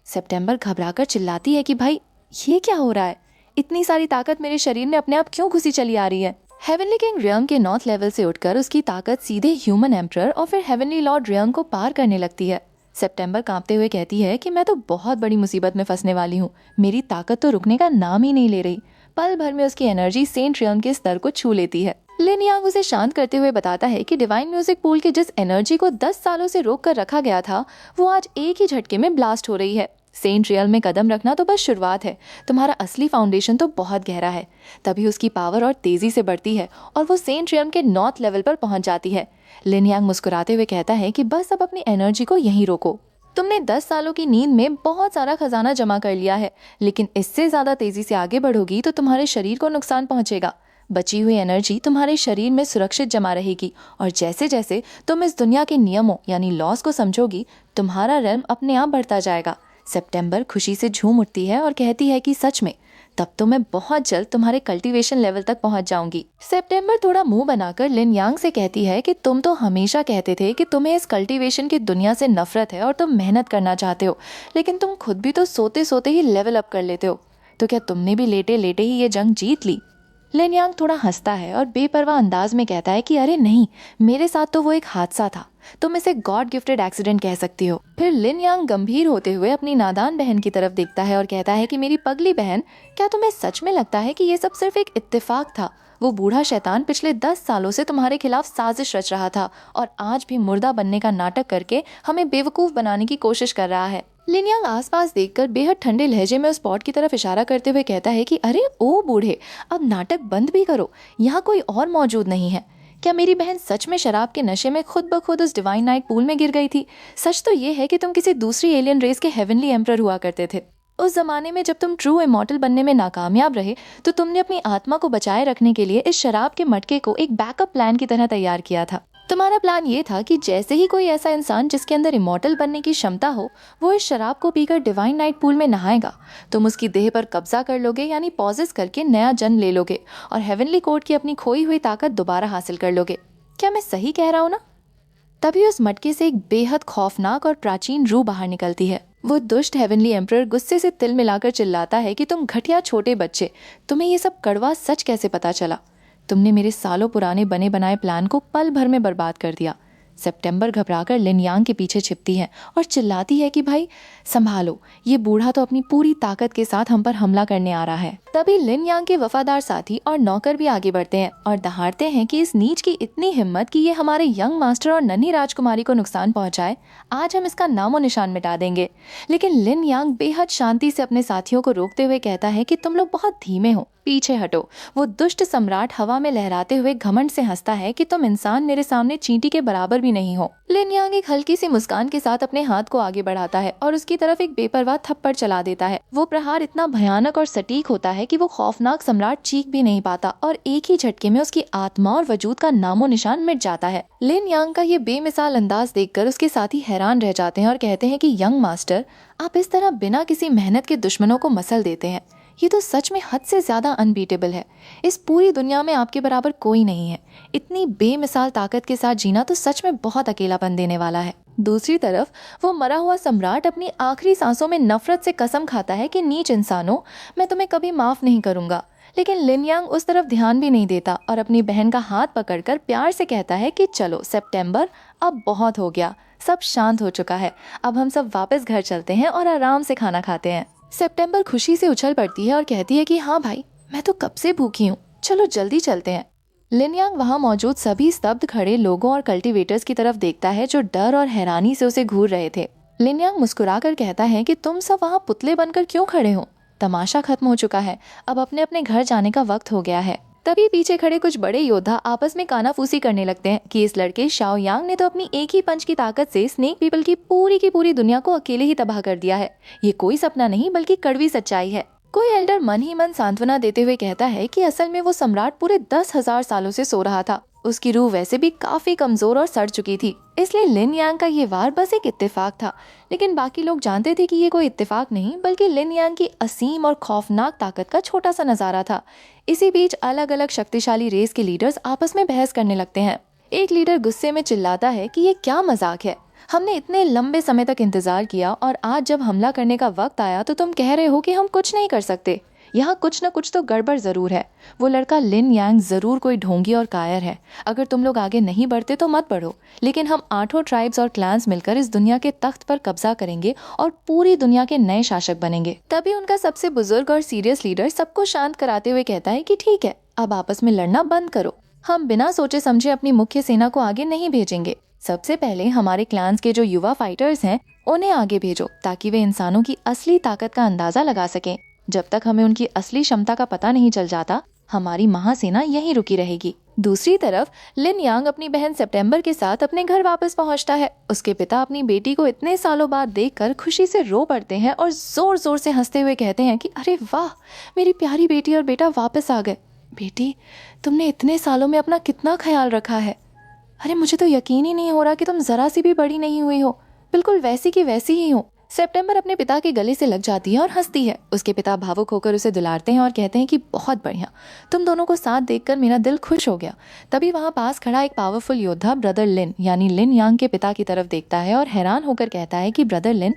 सितंबर घबराकर चिल्लाती है कि भाई, ये क्या हो रहा है? इतनी सारी ताकत मेरे शरीर में अपने आप क्यों घुसी चली आ रही है? हेवनली किंग रियम के नॉर्थ लेवल से उठकर उसकी ताकत सीधे ह्यूमन एम्परर और फिर हेवनली लॉर्ड रियम को पार करने लगती है। सितंबर कांपते हुए कहती है कि मैं तो बहुत बड़ी मुसीबत में फंसने वाली हूँ। मेरी ताकत तो रुकने का नाम ही नहीं ले रही। पल भर में उसकी एनर्जी सेंट रियम के स्तर को छू लेती है। लिनयांग उसे शांत करते हुए बताता है कि डिवाइन म्यूजिक पूल की जिस एनर्जी को 10 सालों से रोक कर रखा गया था, वो आज एक ही झटके में ब्लास्ट हो रही है। सेंट रियल में कदम रखना तो बस शुरुआत है, तुम्हारा असली फाउंडेशन तो बहुत गहरा है। तभी उसकी पावर और तेजी से बढ़ती है और वो सेंट रियल के नॉर्थ लेवल पर पहुंच जाती है। लिनयांग मुस्कुराते हुए कहता है कि बस अब अपनी एनर्जी को यहीं रोको। तुमने 10 सालों की नींद में बहुत सारा खजाना जमा कर लिया है, लेकिन इससे ज्यादा तेजी से आगे बढ़ोगी तो तुम्हारे शरीर को नुकसान पहुंचेगा। बची हुई एनर्जी तुम्हारे शरीर में सुरक्षित जमा रहेगी और जैसे जैसे तुम इस दुनिया के नियमों यानी लॉस को समझोगी, तुम्हारा रेल्म अपने आप बढ़ता जाएगा। सितंबर खुशी से झूम उठती है और कहती है कि सच में, तब तो मैं बहुत जल्द तुम्हारे कल्टीवेशन लेवल तक पहुंच जाऊंगी। सितंबर थोड़ा मुंह बनाकर लिन यांग से कहती है कि तुम तो हमेशा कहते थे कि तुम्हें इस कल्टीवेशन की दुनिया से नफरत है और तुम मेहनत करना चाहते हो, लेकिन तुम खुद भी तो सोते सोते ही लेवल अप कर लेते हो, तो क्या तुमने भी लेटे लेटे ही ये जंग जीत ली? लिन यांग थोड़ा हंसता है और बेपरवाह अंदाज में कहता है कि अरे नहीं, मेरे साथ तो वो एक हादसा था, तुम इसे गॉड गिफ्टेड एक्सीडेंट कह सकती हो। फिर लिन यांग गंभीर होते हुए अपनी नादान बहन की तरफ देखता है और कहता है कि मेरी पगली बहन, क्या तुम्हें सच में लगता है कि ये सब सिर्फ एक इत्तेफाक था? वो बूढ़ा शैतान पिछले 10 सालों से तुम्हारे खिलाफ साजिश रच रहा था और आज भी मुर्दा बनने का नाटक करके हमें बेवकूफ बनाने की कोशिश कर रहा है। लिन यांग आसपास देखकर बेहद ठंडे लहजे में उस पॉट की तरफ इशारा करते हुए कहता है कि अरे ओ बूढ़े, अब नाटक बंद भी करो, यहाँ कोई और मौजूद नहीं है। क्या मेरी बहन सच में शराब के नशे में खुद ब खुद उस डिवाइन नाइट पूल में गिर गई थी? सच तो ये है कि तुम किसी दूसरी एलियन रेस के हेवनली एम्परर हुआ करते थे। उस जमाने में जब तुम ट्रू इमॉर्टल बनने में नाकामयाब रहे, तो तुमने अपनी आत्मा को बचाए रखने के लिए इस शराब के मटके को एक बैकअप प्लान की तरह तैयार किया था। तुम्हारा प्लान ये था कि जैसे ही कोई ऐसा इंसान जिसके अंदर इमॉर्टल बनने की क्षमता हो, वो इस शराब को पीकर डिवाइन नाइट पूल में नहाएगा, तुम उसकी देह पर कब्जा कर लोगे यानी पॉजेस करके नया जन्म ले लोगे और हेवनली कोर्ट की अपनी खोई हुई ताकत दोबारा हासिल कर लोगे। क्या मैं सही कह रहा हूँ ना? तभी उस मटके से एक बेहद खौफनाक और प्राचीन रूह बाहर निकलती है। वो दुष्ट हेवनली एम्परर गुस्से से तिल मिलाकर चिल्लाता है कि तुम घटिया छोटे बच्चे, तुम्हें ये सब कड़वा सच कैसे पता चला? तुमने मेरे सालों पुराने बने बनाए प्लान को पल भर में बर्बाद कर दिया। सितंबर घबराकर लिन यांग के पीछे छिपती है और चिल्लाती है कि भाई संभालो, ये बूढ़ा तो अपनी पूरी ताकत के साथ हम पर हमला करने आ रहा है। तभी लिन यांग के वफादार साथी और नौकर भी आगे बढ़ते हैं और दहाड़ते हैं कि इस नीच की इतनी हिम्मत कि ये हमारे यंग मास्टर और नन्ही राजकुमारी को नुकसान पहुंचाए, आज हम इसका नामो निशान मिटा देंगे। लेकिन लिन यांग बेहद शांति से अपने साथियों को रोकते हुए कहता है कि तुम लोग बहुत धीमे हो, पीछे हटो। वो दुष्ट सम्राट हवा में लहराते हुए घमंड से हंसता है कि तुम इंसान मेरे सामने चींटी के बराबर भी नहीं हो। लिन यांग एक हल्की सी मुस्कान के साथ अपने हाथ को आगे बढ़ाता है और उसकी तरफ एक बेपरवाह थप्पड़ चला देता है। वो प्रहार इतना भयानक और सटीक होता है कि वो खौफनाक सम्राट चीख भी नहीं पाता और एक ही झटके में उसकी आत्मा और वजूद का नामो निशान मिट जाता है। लिन यांग का ये बेमिसाल अंदाज देखकर उसके साथी हैरान रह जाते हैं और कहते हैं कि यंग मास्टर, आप इस तरह बिना किसी मेहनत के दुश्मनों को मसल देते हैं। ये तो सच में हद से ज्यादा अनबीटेबल है। इस पूरी दुनिया में आपके बराबर कोई नहीं है। इतनी बेमिसाल ताकत के साथ जीना तो सच में बहुत अकेलापन देने वाला है। दूसरी तरफ वो मरा हुआ सम्राट अपनी आखिरी सांसों में नफरत से कसम खाता है कि नीच इंसानों, मैं तुम्हें कभी माफ नहीं करूंगा। लेकिन लिन यांग उस तरफ ध्यान भी नहीं देता और अपनी बहन का हाथ पकड़कर प्यार से कहता है कि चलो सितंबर, अब बहुत हो गया, सब शांत हो चुका है, अब हम सब वापस घर चलते हैं और आराम से खाना खाते हैं। सितंबर खुशी से उछल पड़ती है और कहती है कि हाँ भाई, मैं तो कब से भूखी हूँ, चलो जल्दी चलते हैं। लिन यांग वहाँ मौजूद सभी स्तब्ध खड़े लोगों और कल्टीवेटर्स की तरफ देखता है जो डर और हैरानी से उसे घूर रहे थे। लिन यांग मुस्कुराकर कहता है कि तुम सब वहाँ पुतले बनकर क्यों खड़े हो? तमाशा खत्म हो चुका है, अब अपने अपने घर जाने का वक्त हो गया है। तभी पीछे खड़े कुछ बड़े योद्धा आपस में कानाफूसी करने लगते हैं कि इस लड़के शाओ यांग ने तो अपनी एक ही पंच की ताकत से स्नेक पीपल की पूरी दुनिया को अकेले ही तबाह कर दिया है। ये कोई सपना नहीं बल्कि कड़वी सच्चाई है। कोई एल्डर मन ही मन सांत्वना देते हुए कहता है कि असल में वो सम्राट पूरे 10,000 सालों से सो रहा था। उसकी रूह वैसे भी काफी कमजोर और सड़ चुकी थी, इसलिए लिन यांग का ये वार बस एक इत्तेफाक था। लेकिन बाकी लोग जानते थे कि ये कोई इत्तेफाक नहीं बल्कि लिन यांग की असीम और खौफनाक ताकत का छोटा सा नजारा था। इसी बीच अलग अलग शक्तिशाली रेस के लीडर्स आपस में बहस करने लगते हैं। एक लीडर गुस्से में चिल्लाता है कि ये क्या मजाक है, हमने इतने लंबे समय तक इंतजार किया और आज जब हमला करने का वक्त आया तो तुम कह रहे हो कि हम कुछ नहीं कर सकते। यहाँ कुछ न कुछ तो गड़बड़ जरूर है। वो लड़का लिन यांग जरूर कोई ढोंगी और कायर है। अगर तुम लोग आगे नहीं बढ़ते तो मत बढ़ो, लेकिन हम 8 ट्राइब्स और क्लैंस मिलकर इस दुनिया के तख्त पर कब्जा करेंगे और पूरी दुनिया के नए शासक बनेंगे। तभी उनका सबसे बुजुर्ग और सीरियस लीडर सबको शांत कराते हुए कहता है कि ठीक है, अब आपस में लड़ना बंद करो। हम बिना सोचे समझे अपनी मुख्य सेना को आगे नहीं भेजेंगे। सबसे पहले हमारे क्लैंस के जो युवा फाइटर्स हैं उन्हें आगे भेजो ताकि वे इंसानों की असली ताकत का अंदाजा लगा सकें। जब तक हमें उनकी असली क्षमता का पता नहीं चल जाता, हमारी महासेना यहीं रुकी रहेगी। दूसरी तरफ लिन यांग अपनी बहन सितंबर के साथ अपने घर वापस पहुंचता है। उसके पिता अपनी बेटी को इतने सालों बाद देखकर खुशी से रो पड़ते हैं और जोर जोर से हंसते हुए कहते हैं कि अरे वाह, मेरी प्यारी बेटी और बेटा वापस आ गए। बेटी, तुमने इतने सालों में अपना कितना ख्याल रखा है। अरे मुझे तो यकीन ही नहीं हो रहा कि तुम जरा सी भी बड़ी नहीं हुई हो, बिल्कुल वैसी की वैसी ही हो। सितंबर अपने पिता के गले से लग जाती है और हंसती है। उसके पिता भावुक होकर उसे दुलारते हैं और कहते हैं कि बहुत बढ़िया, तुम दोनों को साथ देखकर मेरा दिल खुश हो गया। तभी वहाँ पास खड़ा एक पावरफुल योद्धा ब्रदर लिन यानी लिन यांग के पिता की तरफ देखता है और हैरान होकर कहता है कि ब्रदर लिन,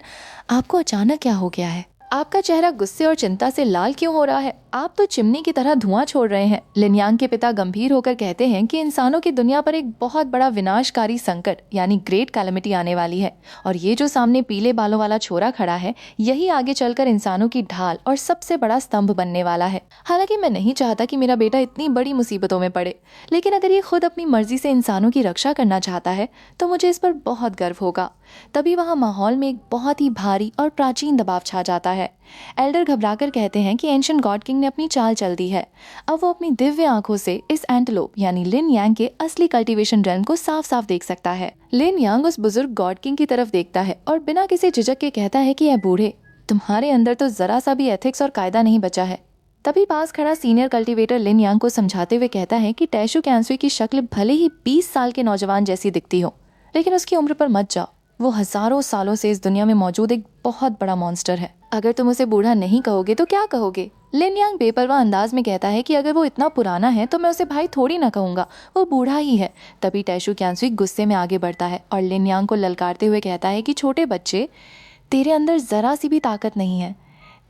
आपको अचानक क्या हो गया है? आपका चेहरा गुस्से और चिंता से लाल क्यों हो रहा है? आप तो चिमनी की तरह धुआं छोड़ रहे हैं। लिनयांग के पिता गंभीर होकर कहते हैं कि इंसानों की दुनिया पर एक बहुत बड़ा विनाशकारी संकट यानी ग्रेट कैलेमिटी आने वाली है, और ये जो सामने पीले बालों वाला छोरा खड़ा है, यही आगे चलकर इंसानों की ढाल और सबसे बड़ा स्तंभ बनने वाला है। हालांकि मैं नहीं चाहता कि मेरा बेटा इतनी बड़ी मुसीबतों में पड़े, लेकिन अगर ये खुद अपनी मर्जी से इंसानों की रक्षा करना चाहता है तो मुझे इस पर बहुत गर्व होगा। तभी वहाँ माहौल में एक बहुत ही भारी और प्राचीन दबाव छा जाता है। एल्डर घबराकर कहते हैं कि एंशिएंट गॉड किंग ने अपनी चाल चल दी है। अब वो अपनी दिव्य आंखों से इस एंटलोप यानी लिन यांग के असली कल्टीवेशन रेल्म को साफ साफ देख सकता है। लिन यांग उस बुजुर्ग गॉड किंग की तरफ देखता है और बिना किसी झिझक के कहता है कि यह बूढ़े, तुम्हारे अंदर तो जरा सा भी एथिक्स और कायदा नहीं बचा है। तभी पास खड़ा सीनियर कल्टीवेटर लिन यांग को समझाते हुए कहता है कि टैशु कैंसुई की शक्ल भले ही 20 साल के नौजवान जैसी दिखती हो, लेकिन उसकी उम्र पर मत जाओ। वो हजारों सालों से इस दुनिया में मौजूद एक बहुत बड़ा मॉन्स्टर है। अगर तुम उसे बूढ़ा नहीं कहोगे तो क्या कहोगे? लिन यांग बेपरवाह अंदाज में कहता है कि अगर वो इतना पुराना है तो मैं उसे भाई थोड़ी ना कहूंगा, वो बूढ़ा ही है। तभी टैशु कैंसुई गुस्से में आगे बढ़ता है और लिन यांग को ललकारते हुए कहता है कि छोटे बच्चे, तेरे अंदर जरा सी भी ताकत नहीं है।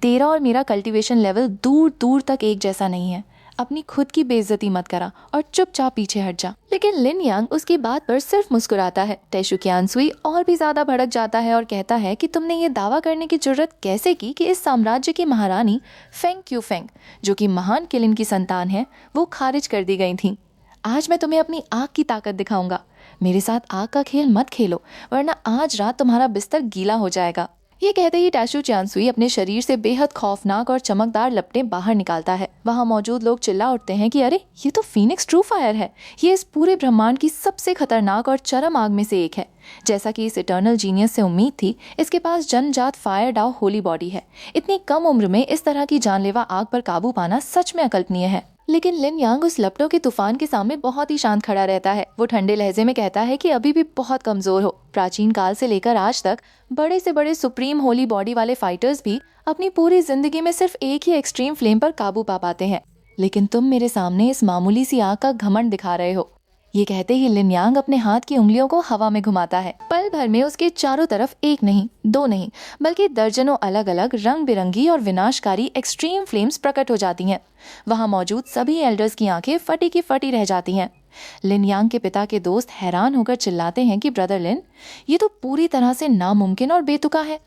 तेरा और मेरा कल्टीवेशन लेवल दूर दूर तक एक जैसा नहीं है। अपनी खुद की बेइज्जती मत करा और चुपचाप पीछे हट जा। लेकिन लिन यांग उसकी बात पर सिर्फ मुस्कुराता है। टैशु कैंसुई और भी ज्यादा भड़क जाता है और कहता है कि तुमने ये दावा करने की जुर्रत कैसे की कि इस साम्राज्य की महारानी फेंग क्यूफेंग, जो कि महान किलिन की संतान है, वो खारिज कर दी गई थी। आज मैं तुम्हें अपनी आग की ताकत दिखाऊंगा। मेरे साथ आग का खेल मत खेलो, वरना आज रात तुम्हारा बिस्तर गीला हो जाएगा। ये कहते ही टैशु कैंसुई अपने शरीर से बेहद खौफनाक और चमकदार लपटें बाहर निकालता है। वहाँ मौजूद लोग चिल्ला उठते हैं कि अरे, ये तो फीनिक्स ट्रू फायर है। ये इस पूरे ब्रह्मांड की सबसे खतरनाक और चरम आग में से एक है। जैसा कि इस इटर्नल जीनियस से उम्मीद थी, इसके पास जन्मजात फायर डाउ होली बॉडी है। इतनी कम उम्र में इस तरह की जानलेवा आग पर काबू पाना सच में अकल्पनीय है। लेकिन लिन यांग उस लपटों के तूफान के सामने बहुत ही शांत खड़ा रहता है। वो ठंडे लहजे में कहता है कि अभी भी बहुत कमजोर हो। प्राचीन काल से लेकर आज तक बड़े से बड़े सुप्रीम होली बॉडी वाले फाइटर्स भी अपनी पूरी जिंदगी में सिर्फ एक ही एक्सट्रीम फ्लेम पर काबू पा पाते हैं, लेकिन तुम मेरे सामने इस मामूली सी आग का घमंड दिखा रहे हो। ये कहते ही लिन यांग अपने हाथ की उंगलियों को हवा में घुमाता है। पल भर में उसके चारों तरफ एक नहीं, दो नहीं, बल्कि दर्जनों अलग अलग रंग बिरंगी और विनाशकारी एक्सट्रीम फ्लेम्स प्रकट हो जाती हैं। वहाँ मौजूद सभी एल्डर्स की आंखें फटी की फटी रह जाती हैं। लिन यांग के पिता के दोस्त हैरान होकर चिल्लाते हैं कि ब्रदर लिन, ये तो पूरी तरह से नामुमकिन और बेतुका है।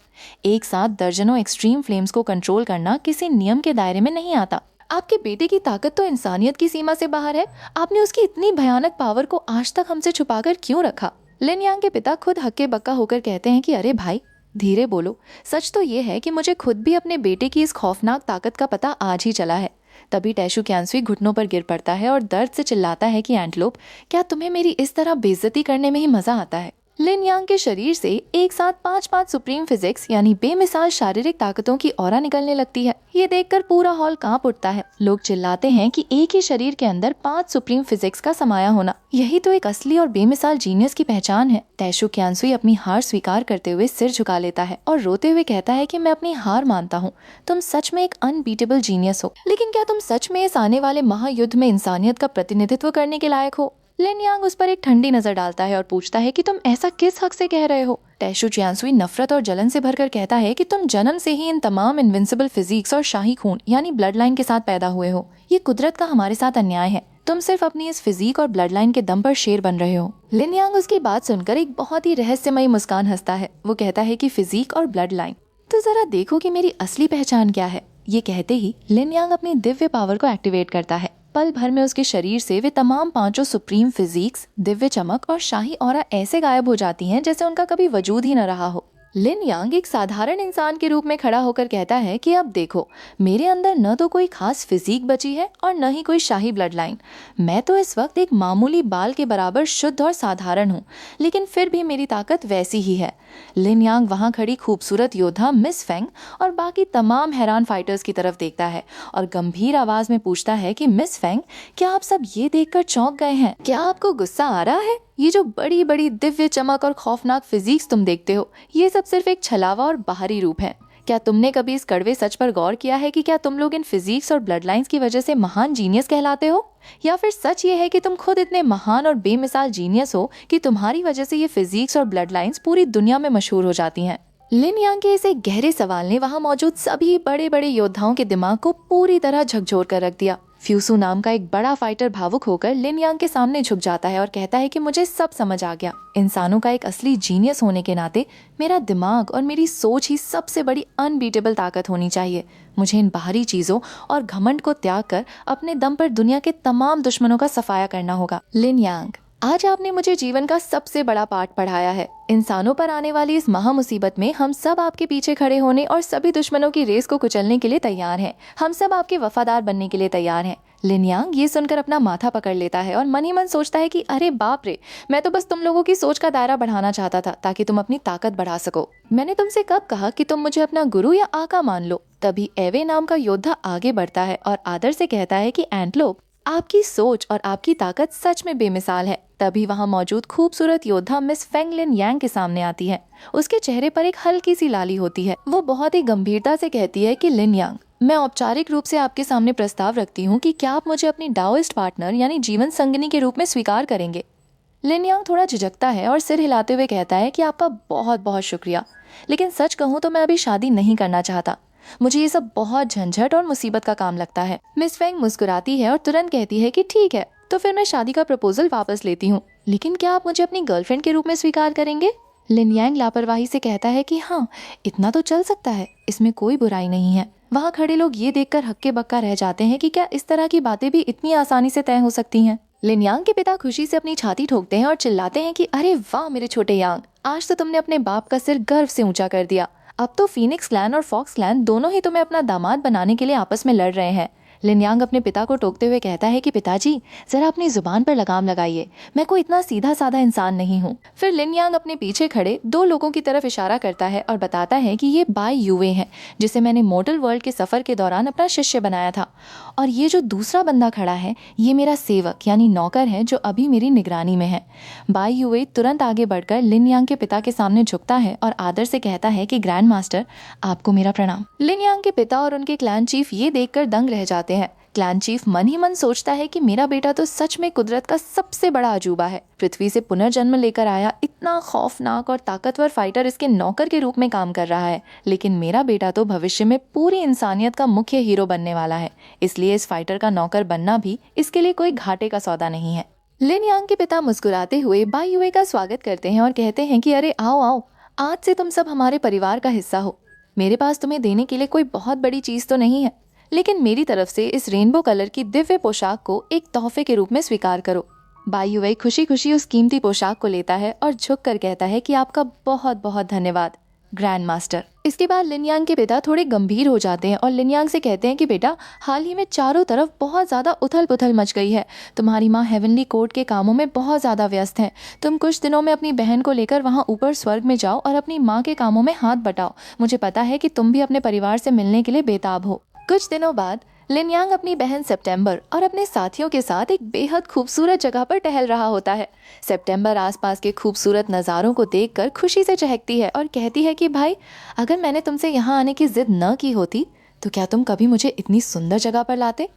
एक साथ दर्जनों एक्सट्रीम फ्लेम्स को कंट्रोल करना किसी नियम के दायरे में नहीं आता। आपके बेटे की ताकत तो इंसानियत की सीमा से बाहर है। आपने उसकी इतनी भयानक पावर को आज तक हमसे छुपाकर क्यों रखा? लिन यांग के पिता खुद हक्के बक्का होकर कहते हैं कि अरे भाई, धीरे बोलो। सच तो ये है कि मुझे खुद भी अपने बेटे की इस खौफनाक ताकत का पता आज ही चला है। तभी टैशु कैंसुई घुटनों पर गिर पड़ता है और दर्द से चिल्लाता है कि एंटलोप, क्या तुम्हें मेरी इस तरह बेइज्जती करने में ही मजा आता है? लिन यांग के शरीर से एक साथ 5-5 सुप्रीम फिजिक्स यानी बेमिसाल शारीरिक ताकतों की ऑरा निकलने लगती है। ये देखकर पूरा हॉल कांप उठता है। लोग चिल्लाते हैं कि एक ही शरीर के अंदर 5 सुप्रीम फिजिक्स का समाया होना, यही तो एक असली और बेमिसाल जीनियस की पहचान है। टैशु कैंसुई अपनी हार स्वीकार करते हुए सिर झुका लेता है और रोते हुए कहता है कि मैं अपनी हार मानता हूँ। तुम सच में एक अनबीटेबल जीनियस हो, लेकिन क्या तुम सच में इस आने वाले महायुद्ध में इंसानियत का प्रतिनिधित्व करने के लायक हो? लिन यांग उस पर एक ठंडी नजर डालता है और पूछता है कि तुम ऐसा किस हक से कह रहे हो? टैशु कैंसुई नफरत और जलन से भरकर कहता है कि तुम जन्म से ही इन तमाम इनविंसिबल फिजिक्स और शाही खून यानी ब्लड लाइन के साथ पैदा हुए हो। ये कुदरत का हमारे साथ अन्याय है। तुम सिर्फ अपनी इस फिजिक और ब्लड लाइन के दम पर शेर बन रहे हो। लिन यांग उसकी बात सुनकर एक बहुत ही रहस्यमयी मुस्कान हंसता है। वो कहता है कि फिजिक और ब्लड लाइन, तो जरा देखो कि मेरी असली पहचान क्या है। ये कहते ही लिन यांग अपनी दिव्य पावर को एक्टिवेट करता है। पल भर में उसके शरीर से वे तमाम 5 सुप्रीम फिजिक्स, दिव्य चमक और शाही ऑरा ऐसे गायब हो जाती हैं जैसे उनका कभी वजूद ही न रहा हो। लिन यांग एक साधारण इंसान के रूप में खड़ा होकर कहता है कि अब देखो, मेरे अंदर न तो कोई खास फिजिक बची है और न ही कोई शाही ब्लड लाइन। मैं तो इस वक्त एक मामूली बाल के बराबर शुद्ध और साधारण हूँ, लेकिन फिर भी मेरी ताकत वैसी ही है। लिन यांग वहाँ खड़ी खूबसूरत योद्धा मिस फेंग और बाकी तमाम हैरान फाइटर्स की तरफ देखता है और गंभीर आवाज में पूछता है कि मिस फेंग, क्या आप सब ये देखकर चौंक गए हैं? क्या आपको गुस्सा आ रहा है? ये जो बड़ी बड़ी दिव्य चमक और खौफनाक फिजिक्स तुम देखते हो, ये सब सिर्फ एक छलावा और बाहरी रूप है। क्या तुमने कभी इस कड़वे सच पर गौर किया है कि क्या तुम लोग इन फिजिक्स और ब्लड लाइंस की वजह से महान जीनियस कहलाते हो? या फिर सच ये है कि तुम खुद इतने महान और बेमिसाल जीनियस हो कि तुम्हारी वजह से ये फिजिक्स और ब्लड लाइंस पूरी दुनिया में मशहूर हो जाती हैं? लिन यांग के इस एक गहरे सवाल ने वहाँ मौजूद सभी बड़े बड़े योद्धाओं के दिमाग को पूरी तरह झकझोर कर रख दिया। फ्यूसू नाम का एक बड़ा फाइटर भावुक होकर लिन यांग के सामने झुक जाता है और कहता है कि मुझे सब समझ आ गया। इंसानों का एक असली जीनियस होने के नाते मेरा दिमाग और मेरी सोच ही सबसे बड़ी अनबीटेबल ताकत होनी चाहिए। मुझे इन बाहरी चीजों और घमंड को त्याग कर अपने दम पर दुनिया के तमाम दुश्मनों का सफाया करना होगा। लिन यांग, आज आपने मुझे जीवन का सबसे बड़ा पाठ पढ़ाया है। इंसानों पर आने वाली इस महा मुसीबत में हम सब आपके पीछे खड़े होने और सभी दुश्मनों की रेस को कुचलने के लिए तैयार हैं। हम सब आपके वफादार बनने के लिए तैयार हैं। लिन यांग ये सुनकर अपना माथा पकड़ लेता है और मन ही मन सोचता है कि अरे बाप रे, मैं तो बस तुम लोगों की सोच का दायरा बढ़ाना चाहता था ताकि तुम अपनी ताकत बढ़ा सको। मैंने तुमसे कब कहा कि तुम मुझे अपना गुरु या आका मान लो? तभी एवे नाम का योद्धा आगे बढ़ता है और आदर से कहता है कि एंटलोप, आपकी सोच और आपकी ताकत सच में बेमिसाल है। तभी वहाँ मौजूद खूबसूरत योद्धा मिस फेंग लिन यांग के सामने आती है। उसके चेहरे पर एक हल्की सी लाली होती है। वो बहुत ही गंभीरता से कहती है कि लिन यांग, मैं औपचारिक रूप से आपके सामने प्रस्ताव रखती हूँ कि क्या आप मुझे अपनी डाओइस्ट पार्टनर यानी जीवन संगिनी के रूप में स्वीकार करेंगे? लिन यांग थोड़ा झिझकता है और सिर हिलाते हुए कहता है कि आपका बहुत बहुत शुक्रिया, लेकिन सच कहूँ तो मैं अभी शादी नहीं करना चाहता। मुझे ये सब बहुत झंझट और मुसीबत का काम लगता है। मिस फेंग मुस्कुराती है और तुरंत कहती है कि ठीक है, तो फिर मैं शादी का प्रपोजल वापस लेती हूँ, लेकिन क्या आप मुझे अपनी गर्लफ्रेंड के रूप में स्वीकार करेंगे? लिन यांग लापरवाही से कहता है कि हाँ, इतना तो चल सकता है, इसमें कोई बुराई नहीं है। वहाँ खड़े लोग ये देखकर हक्के बक्का रह जाते हैं कि क्या इस तरह की बातें भी इतनी आसानी से तय हो सकती हैं। लिन यांग के पिता खुशी से अपनी छाती ठोकते हैं और चिल्लाते हैं कि अरे वाह मेरे छोटे यांग, आज तो तुमने अपने बाप का सिर गर्व से ऊंचा कर दिया। अब तो फीनिक्स क्लैन और फॉक्स क्लैन दोनों ही तुम्हें अपना दामाद बनाने के लिए आपस में लड़ रहे हैं। लिन यांग अपने पिता को टोकते हुए कहता है कि पिताजी, जरा अपनी जुबान पर लगाम लगाइए, मैं कोई इतना सीधा साधा इंसान नहीं हूँ। फिर लिन यांग अपने पीछे खड़े दो लोगों की तरफ इशारा करता है और बताता है कि ये बाई युवे हैं, जिसे मैंने मोर्टल वर्ल्ड के सफर के दौरान अपना शिष्य बनाया था। और ये जो दूसरा बंदा खड़ा है, ये मेरा सेवक यानी नौकर है जो अभी मेरी निगरानी में है। बाई युवे तुरंत आगे बढ़कर लिन यांग के पिता के सामने झुकता है और आदर से कहता है कि ग्रैंड मास्टर, आपको मेरा प्रणाम। लिन यांग के पिता और उनके क्लैन चीफ ये देखकर दंग रह जाते हैं। क्लैन चीफ मन ही मन सोचता है कि मेरा बेटा तो सच में कुदरत का सबसे बड़ा अजूबा है। पृथ्वी से पुनर्जन्म लेकर आया इतना खौफनाक और ताकतवर फाइटर इसके नौकर के रूप में काम कर रहा है, लेकिन मेरा बेटा तो भविष्य में पूरी इंसानियत का मुख्य हीरो बनने वाला है। इसलिए इस फाइटर का नौकर बनना भी इसके लिए कोई घाटे का सौदा नहीं है। लिन यांग के पिता मुस्कुराते हुए बाई युवे का स्वागत करते हैं और कहते हैं कि अरे आओ आओ, आज से तुम सब हमारे परिवार का हिस्सा हो। मेरे पास तुम्हें देने के लिए कोई बहुत बड़ी चीज तो नहीं है, लेकिन मेरी तरफ से इस रेनबो कलर की दिव्य पोशाक को एक तोहफे के रूप में स्वीकार करो। बाई युवे खुशी खुशी उस कीमती पोशाक को लेता है और झुक कर कहता है कि आपका बहुत बहुत धन्यवाद ग्रैंड मास्टर। इसके बाद लिन यांग के पिता थोड़े गंभीर हो जाते हैं और लिन यांग से कहते हैं कि बेटा, हाल ही में चारों तरफ बहुत ज्यादा उथल पुथल मच गई है। तुम्हारी माँ हेवनली कोर्ट के कामों में बहुत ज्यादा व्यस्त हैं। तुम कुछ दिनों में अपनी बहन को लेकर वहाँ ऊपर स्वर्ग में जाओ और अपनी माँ के कामों में हाथ बटाओ। मुझे पता है कि तुम भी अपने परिवार से मिलने के लिए बेताब हो। कुछ दिनों बाद लिन यांग अपनी बहन सितंबर और अपने साथियों के साथ एक बेहद खूबसूरत जगह पर टहल रहा होता है। सितंबर आसपास के खूबसूरत नज़ारों को देखकर खुशी से चहकती है और कहती है कि भाई, अगर मैंने तुमसे यहाँ आने की जिद न की होती तो क्या तुम कभी मुझे इतनी सुंदर जगह पर लाते?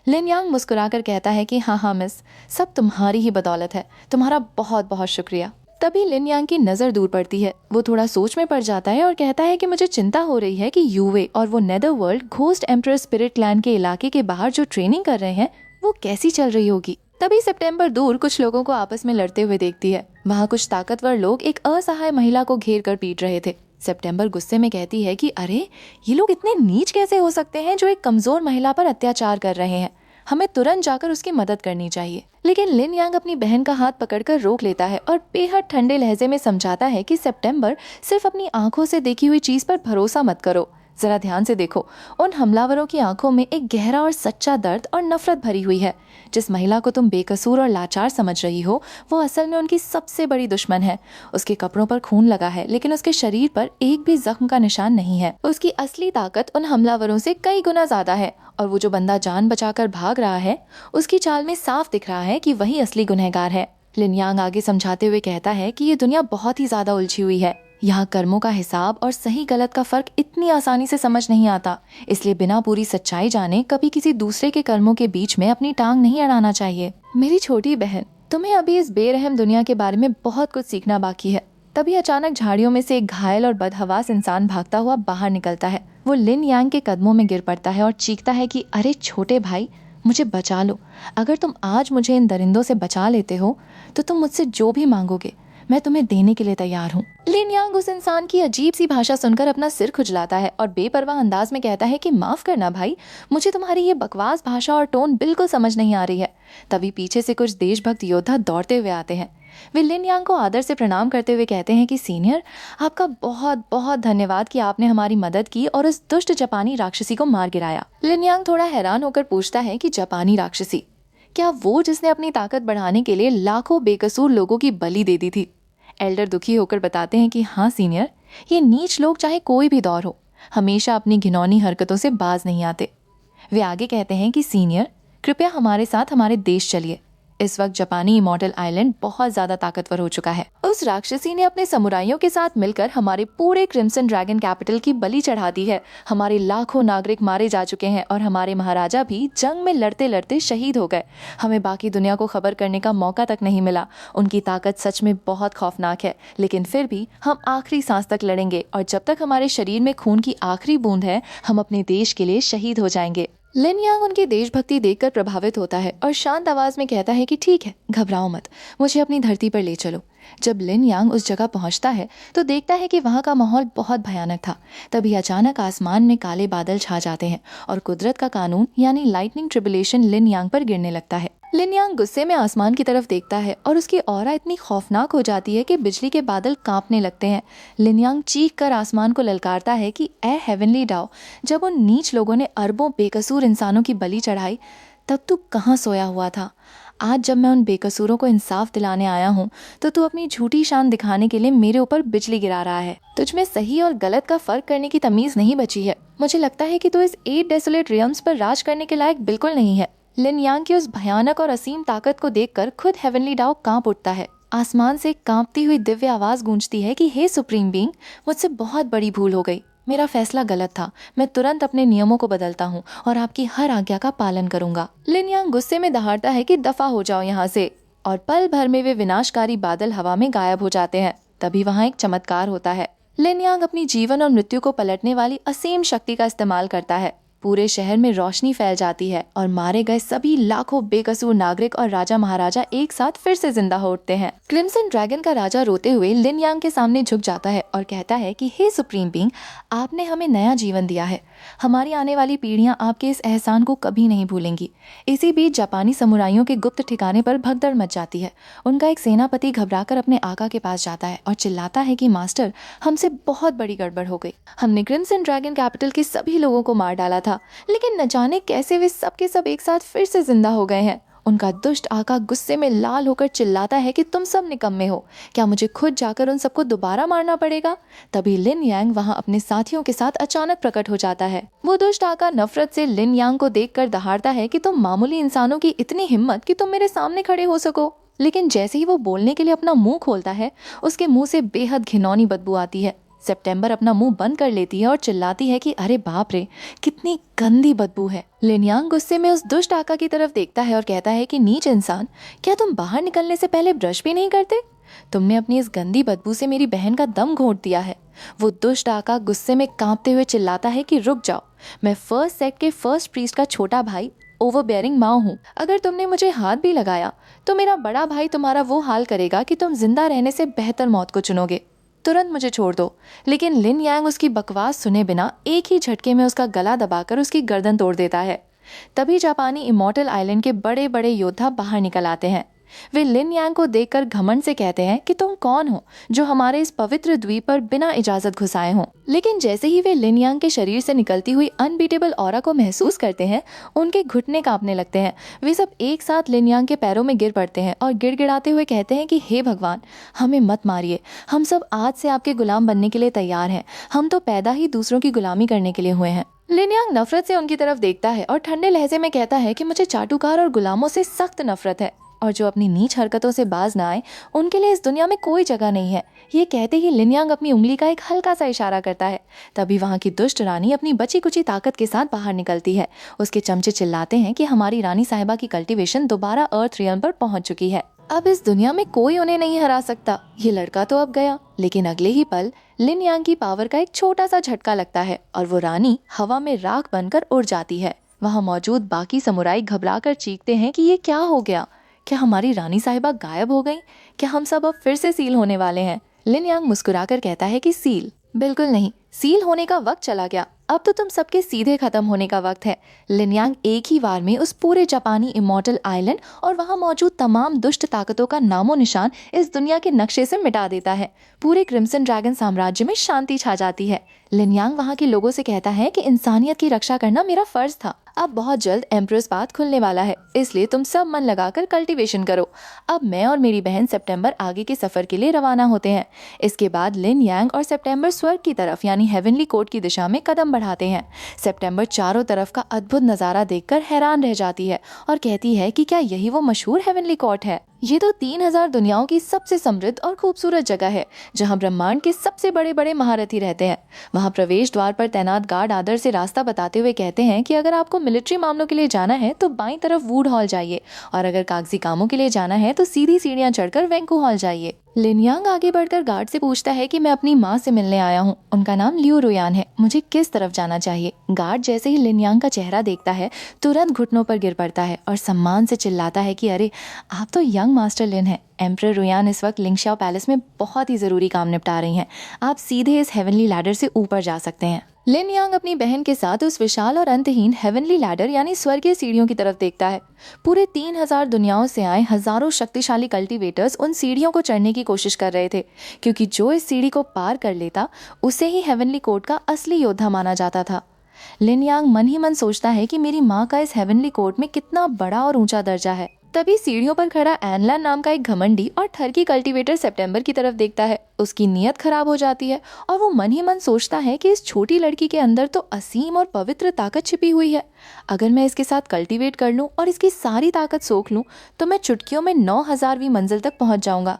लिन यांग मुस्कुराकर कहता है कि हाँ मिस, सब तुम्हारी ही बदौलत है, तुम्हारा बहुत बहुत शुक्रिया। तभी लिन यांग की नज़र दूर पड़ती है। वो थोड़ा सोच में पड़ जाता है और कहता है कि मुझे चिंता हो रही है कि युवे और वो नेदरवर्ल्ड घोस्ट एम्परर स्पिरिट लैंड के इलाके के बाहर जो ट्रेनिंग कर रहे हैं वो कैसी चल रही होगी। तभी सितंबर दूर कुछ लोगों को आपस में लड़ते हुए देखती है। वहाँ कुछ ताकतवर लोग एक असहाय महिला को घेर कर पीट रहे थे। सितंबर गुस्से में कहती है कि अरे, ये लोग इतने नीच कैसे हो सकते हैं जो एक कमजोर महिला पर अत्याचार कर रहे हैं। हमें तुरंत जाकर उसकी मदद करनी चाहिए। लेकिन लिन यांग अपनी बहन का हाथ पकड़कर रोक लेता है और बेहद ठंडे लहजे में समझाता है कि सितंबर, सिर्फ अपनी आंखों से देखी हुई चीज पर भरोसा मत करो। जरा ध्यान से देखो, उन हमलावरों की आंखों में एक गहरा और सच्चा दर्द और नफरत भरी हुई है। जिस महिला को तुम बेकसूर और लाचार समझ रही हो, वो असल में उनकी सबसे बड़ी दुश्मन है। उसके कपड़ों पर खून लगा है, लेकिन उसके शरीर पर एक भी जख्म का निशान नहीं है। उसकी असली ताकत उन हमलावरों से कई गुना ज्यादा है, और वो जो बंदा जान बचाकर भाग रहा है, उसकी चाल में साफ दिख रहा है कि वही असली गुनहगार है। लिन यांग आगे समझाते हुए कहता है कि ये दुनिया बहुत ही ज्यादा उलझी हुई है। यहाँ कर्मों का हिसाब और सही गलत का फर्क इतनी आसानी से समझ नहीं आता। इसलिए बिना पूरी सच्चाई जाने कभी किसी दूसरे के कर्मों के बीच में अपनी टांग नहीं अड़ाना चाहिए। मेरी छोटी बहन, तुम्हें अभी इस बेरहम दुनिया के बारे में बहुत कुछ सीखना बाकी है। तभी अचानक झाड़ियों में से एक घायल और बदहवास इंसान भागता हुआ बाहर निकलता है। वो लिन यांग के कदमों में गिर पड़ता है और चीखता है कि अरे छोटे भाई, मुझे बचा लो। अगर तुम आज मुझे इन दरिंदों से बचा लेते हो तो तुम मुझसे जो भी मांगोगे मैं तुम्हें देने के लिए तैयार हूँ। लिन यांग उस इंसान की अजीब सी भाषा सुनकर अपना सिर खुजलाता है और बेपरवाह अंदाज में कहता है कि माफ करना भाई, मुझे तुम्हारी ये बकवास भाषा और टोन बिल्कुल समझ नहीं आ रही है। तभी पीछे से कुछ देशभक्त योद्धा दौड़ते हुए आते हैं। वे लिन यांग को आदर से प्रणाम करते हुए कहते हैं कि सीनियर, आपका बहुत बहुत धन्यवाद कि आपने हमारी मदद की और उस दुष्ट जापानी राक्षसी को मार गिराया। लिन यांग थोड़ा हैरान होकर पूछता है कि जापानी राक्षसी? क्या वो जिसने अपनी ताकत बढ़ाने के लिए लाखों बेकसूर लोगों की बलि दे दी थी? एल्डर दुखी होकर बताते हैं कि हाँ सीनियर, ये नीच लोग चाहे कोई भी दौर हो, हमेशा अपनी घिनौनी हरकतों से बाज नहीं आते। वे आगे कहते हैं कि सीनियर, कृपया हमारे साथ हमारे देश चलिए। इस वक्त जापानी इमॉर्टल आइलैंड बहुत ज्यादा ताकतवर हो चुका है। उस राक्षसी ने अपने समुराइयों के साथ मिलकर हमारे पूरे क्रिम्सन ड्रैगन कैपिटल की बलि चढ़ा दी है। हमारे लाखों नागरिक मारे जा चुके हैं और हमारे महाराजा भी जंग में लड़ते लड़ते शहीद हो गए। हमें बाकी दुनिया को खबर करने का मौका तक नहीं मिला। उनकी ताकत सच में बहुत खौफनाक है, लेकिन फिर भी हम आखिरी सांस तक लड़ेंगे और जब तक हमारे शरीर में खून की आखिरी बूंद है, हम अपने देश के लिए शहीद हो जाएंगे। लिन यांग उनकी देशभक्ति देखकर प्रभावित होता है और शांत आवाज में कहता है कि ठीक है, घबराओ मत, मुझे अपनी धरती पर ले चलो। जब लिन यांग उस जगह पहुंचता है तो देखता है कि वहां का माहौल बहुत भयानक था। तभी अचानक आसमान में काले बादल छा जाते हैं और कुदरत का कानून यानी लाइटनिंग ट्रिबुलेशन लिन यांग पर गिरने लगता है। लिन यांग गुस्से में आसमान की तरफ देखता है और उसकी ऑरा इतनी खौफनाक हो जाती है कि बिजली के बादल कांपने लगते हैं। लिन यांग चीख कर आसमान को ललकारता है कि ए हेवनली डाओ, जब उन नीच लोगों ने अरबों बेकसूर इंसानों की बलि चढ़ाई, तब तू कहाँ सोया हुआ था? आज जब मैं उन बेकसूरों को इंसाफ दिलाने आया हूँ तो तू अपनी झूठी शान दिखाने के लिए मेरे ऊपर बिजली गिरा रहा है। तुझमें सही और गलत का फर्क करने की तमीज नहीं बची है। मुझे लगता है कि तू इस 8 डेसोलेट रियम्स पर राज करने के लायक बिल्कुल नहीं है। लिन यांग की उस भयानक और असीम ताकत को देखकर खुद हेवनली डाओ कांप उठता है। आसमान से कांपती हुई दिव्य आवाज गूंजती है कि हे सुप्रीम बीइंग, मुझसे बहुत बड़ी भूल हो गई। मेरा फैसला गलत था। मैं तुरंत अपने नियमों को बदलता हूँ और आपकी हर आज्ञा का पालन करूंगा। लिन यांग गुस्से में दहाड़ता है कि दफा हो जाओ यहाँ से, और पल भर में वे विनाशकारी बादल हवा में गायब हो जाते हैं। तभी वहाँ एक चमत्कार होता है। लिन यांग अपनी जीवन और मृत्यु को पलटने वाली असीम शक्ति का इस्तेमाल करता है। पूरे शहर में रोशनी फैल जाती है और मारे गए सभी लाखों बेकसूर नागरिक और राजा महाराजा एक साथ फिर से जिंदा हो उठते हैं। क्रिम्सन ड्रैगन का राजा रोते हुए लिन यांग के सामने झुक जाता है और कहता है कि हे सुप्रीम बीइंग, आपने हमें नया जीवन दिया है। हमारी आने वाली पीढ़ियां आपके इस एहसान को कभी नहीं भूलेंगी। इसी बीच जापानी समुराइयों के गुप्त ठिकाने पर भगदड़ मच जाती है। उनका एक सेनापति घबराकर अपने आका के पास जाता है और चिल्लाता है कि मास्टर, हमसे बहुत बड़ी गड़बड़ हो गई। हमने क्रिम्सन ड्रैगन कैपिटल के सभी लोगों को मार डाला था, लेकिन न जाने कैसे वे सब के सब एक साथ फिर से जिंदा हो गए हैं। उनका दुष्ट आका गुस्से में लाल होकर चिल्लाता है कि तुम सब निकम्मे हो, क्या मुझे खुद जाकर उन सबको दोबारा मारना पड़ेगा? तभी लिन यांग वहां अपने साथियों के साथ अचानक प्रकट हो जाता है। वो दुष्ट आका नफरत से लिन यांग को देखकर दहाड़ता है कि तुम मामूली इंसानों की इतनी हिम्मत कि तुम मेरे सामने खड़े हो सको। लेकिन जैसे ही वो बोलने के लिए अपना मुंह खोलता है, उसके मुंह से बेहद घिनौनी बदबू आती है। सितंबर अपना मुंह बंद कर लेती है और चिल्लाती है कि अरे बाप रे, कितनी गंदी बदबू है। लिन यांग गुस्से में उस दुष्ट आका की तरफ देखता है और कहता है कि नीच इंसान, क्या तुम बाहर निकलने से पहले ब्रश भी नहीं करते? तुमने अपनी इस गंदी बदबू से मेरी बहन का दम घोंट दिया है। वो दुष्ट आका गुस्से में कांपते हुए चिल्लाता है कि रुक जाओ, मैं फर्स्ट सेक्ट के फर्स्ट प्रीस्ट का छोटा भाई ओवरबेयरिंग माँ हूँ। अगर तुमने मुझे हाथ भी लगाया तो मेरा बड़ा भाई तुम्हारा वो हाल करेगा कि तुम जिंदा रहने से बेहतर मौत को चुनोगे। तुरंत मुझे छोड़ दो। लेकिन लिन यांग उसकी बकवास सुने बिना एक ही झटके में उसका गला दबाकर उसकी गर्दन तोड़ देता है। तभी जापानी इमॉर्टल आइलैंड के बड़े बड़े योद्धा बाहर निकल आते हैं। वे लिन यांग को देखकर घमंड से कहते हैं कि तुम कौन हो जो हमारे इस पवित्र द्वीप पर बिना इजाजत घुस आए हो। लेकिन जैसे ही वे लिन यांग के शरीर से निकलती हुई अनबीटेबल ऑरा को महसूस करते हैं, उनके घुटने कांपने लगते हैं। वे सब एक साथ लिन यांग के पैरों में गिर पड़ते हैं और गिड़गिड़ाते हुए कहते हैं कि हे भगवान, हमें मत मारिए, हम सब आज से आपके गुलाम बनने के लिए तैयार हैं। हम तो पैदा ही दूसरों की गुलामी करने के लिए हुए हैं। लिन यांग नफरत से उनकी तरफ देखता है और ठंडे लहजे में कहता है कि मुझे चाटुकार और गुलामों से सख्त नफरत है, और जो अपनी नीच हरकतों से बाज ना आए उनके लिए इस दुनिया में कोई जगह नहीं है। ये कहते ही लिन यांग अपनी उंगली का एक हल्का सा इशारा करता है। तभी वहाँ की दुष्ट रानी अपनी बची कुची ताकत के साथ बाहर निकलती है। उसके चमचे चिल्लाते हैं कि हमारी रानी साहिबा की कल्टीवेशन दोबारा अर्थ रियल्म पर पहुंच चुकी है। अब इस दुनिया में कोई उन्हें नहीं हरा सकता। ये लड़का तो अब गया, लेकिन अगले ही पल लिन यांग की पावर का एक छोटा सा झटका लगता है और वो रानी हवा में राख बनकर उड़ जाती है। वहाँ मौजूद बाकी समुराई घबरा कर चीखते हैं कि ये क्या हो गया? क्या हमारी रानी साहिबा गायब हो गई? क्या हम सब अब फिर से सील होने वाले हैं? लिन यांग मुस्कुराकर कहता है कि सील? बिल्कुल नहीं, सील होने का वक्त चला गया। अब तो तुम सबके सीधे खत्म होने का वक्त है। लिन यांग एक ही बार में उस पूरे जापानी इमॉर्टल आइलैंड और वहाँ मौजूद तमाम दुष्ट ताकतों का नामो निशान इस दुनिया के नक्शे से मिटा देता है। पूरे क्रिम्सन ड्रैगन साम्राज्य में शांति छा जाती है। लिन यांग वहाँ के लोगों से कहता है कि इंसानियत की रक्षा करना मेरा फर्ज था। अब बहुत जल्द एम्प्रेस पाथ खुलने वाला है, इसलिए तुम सब मन लगाकर कल्टीवेशन करो। अब मैं और मेरी बहन सितंबर आगे के सफर के लिए रवाना होते हैं। इसके बाद लिन यांग और सितंबर स्वर्ग की तरफ यानी हेवनली कोर्ट की दिशा में कदम बढ़ाते हैं। सितंबर चारों तरफ का अद्भुत नजारा देखकर हैरान रह जाती है और कहती है कि क्या यही वो मशहूर हेवनली कोर्ट है? ये तो 3000 दुनियाओं की सबसे समृद्ध और खूबसूरत जगह है, जहाँ ब्रह्मांड के सबसे बड़े बड़े महारथी रहते हैं। वहाँ प्रवेश द्वार पर तैनात गार्ड आदर से रास्ता बताते हुए कहते हैं कि अगर आपको मिलिट्री मामलों के लिए जाना है तो बाईं तरफ वुड हॉल जाइए, और अगर कागजी कामों के लिए जाना है तो सीधी सीढ़ियाँ चढ़कर वेंकू हॉल जाइए। लिन यांग आगे बढ़कर गार्ड से पूछता है कि मैं अपनी माँ से मिलने आया हूँ, उनका नाम लियू रुयान है, मुझे किस तरफ जाना चाहिए? गार्ड जैसे ही लिन यांग का चेहरा देखता है तुरंत घुटनों पर गिर पड़ता है और सम्मान से चिल्लाता है कि अरे, आप तो यंग मास्टर लिन है। एम्परर रुयान इस वक्त लिंगशाओ पैलेस में बहुत ही जरूरी काम निपटा रही हैं। आप सीधे इस हेवनली लैडर से ऊपर जा सकते हैं। लिन यांग अपनी बहन के साथ उस विशाल और अंतहीन हेवनली लैडर यानी स्वर्गीय सीढ़ियों की तरफ देखता है। पूरे 3000 दुनियाओं से आए हजारों शक्तिशाली कल्टीवेटर्स उन सीढ़ियों को चढ़ने की कोशिश कर रहे थे, क्योंकि जो इस सीढ़ी को पार कर लेता उसे ही हेवनली कोर्ट का असली योद्धा माना जाता था। लिन यांग मन ही मन सोचता है कि मेरी माँ का इस हेवनली कोर्ट में कितना बड़ा और ऊंचा दर्जा है। तभी सीढ़ियों पर खड़ा एनलैन नाम का एक घमंडी और ठरकी कल्टीवेटर सितंबर की तरफ देखता है। उसकी नीयत खराब हो जाती है और वो मन ही मन सोचता है कि इस छोटी लड़की के अंदर तो असीम और पवित्र ताकत छिपी हुई है। अगर मैं इसके साथ कल्टीवेट कर लूं और इसकी सारी ताकत सोख लूं तो मैं चुटकियों में 9000वीं मंजिल तक पहुंच जाऊंगा।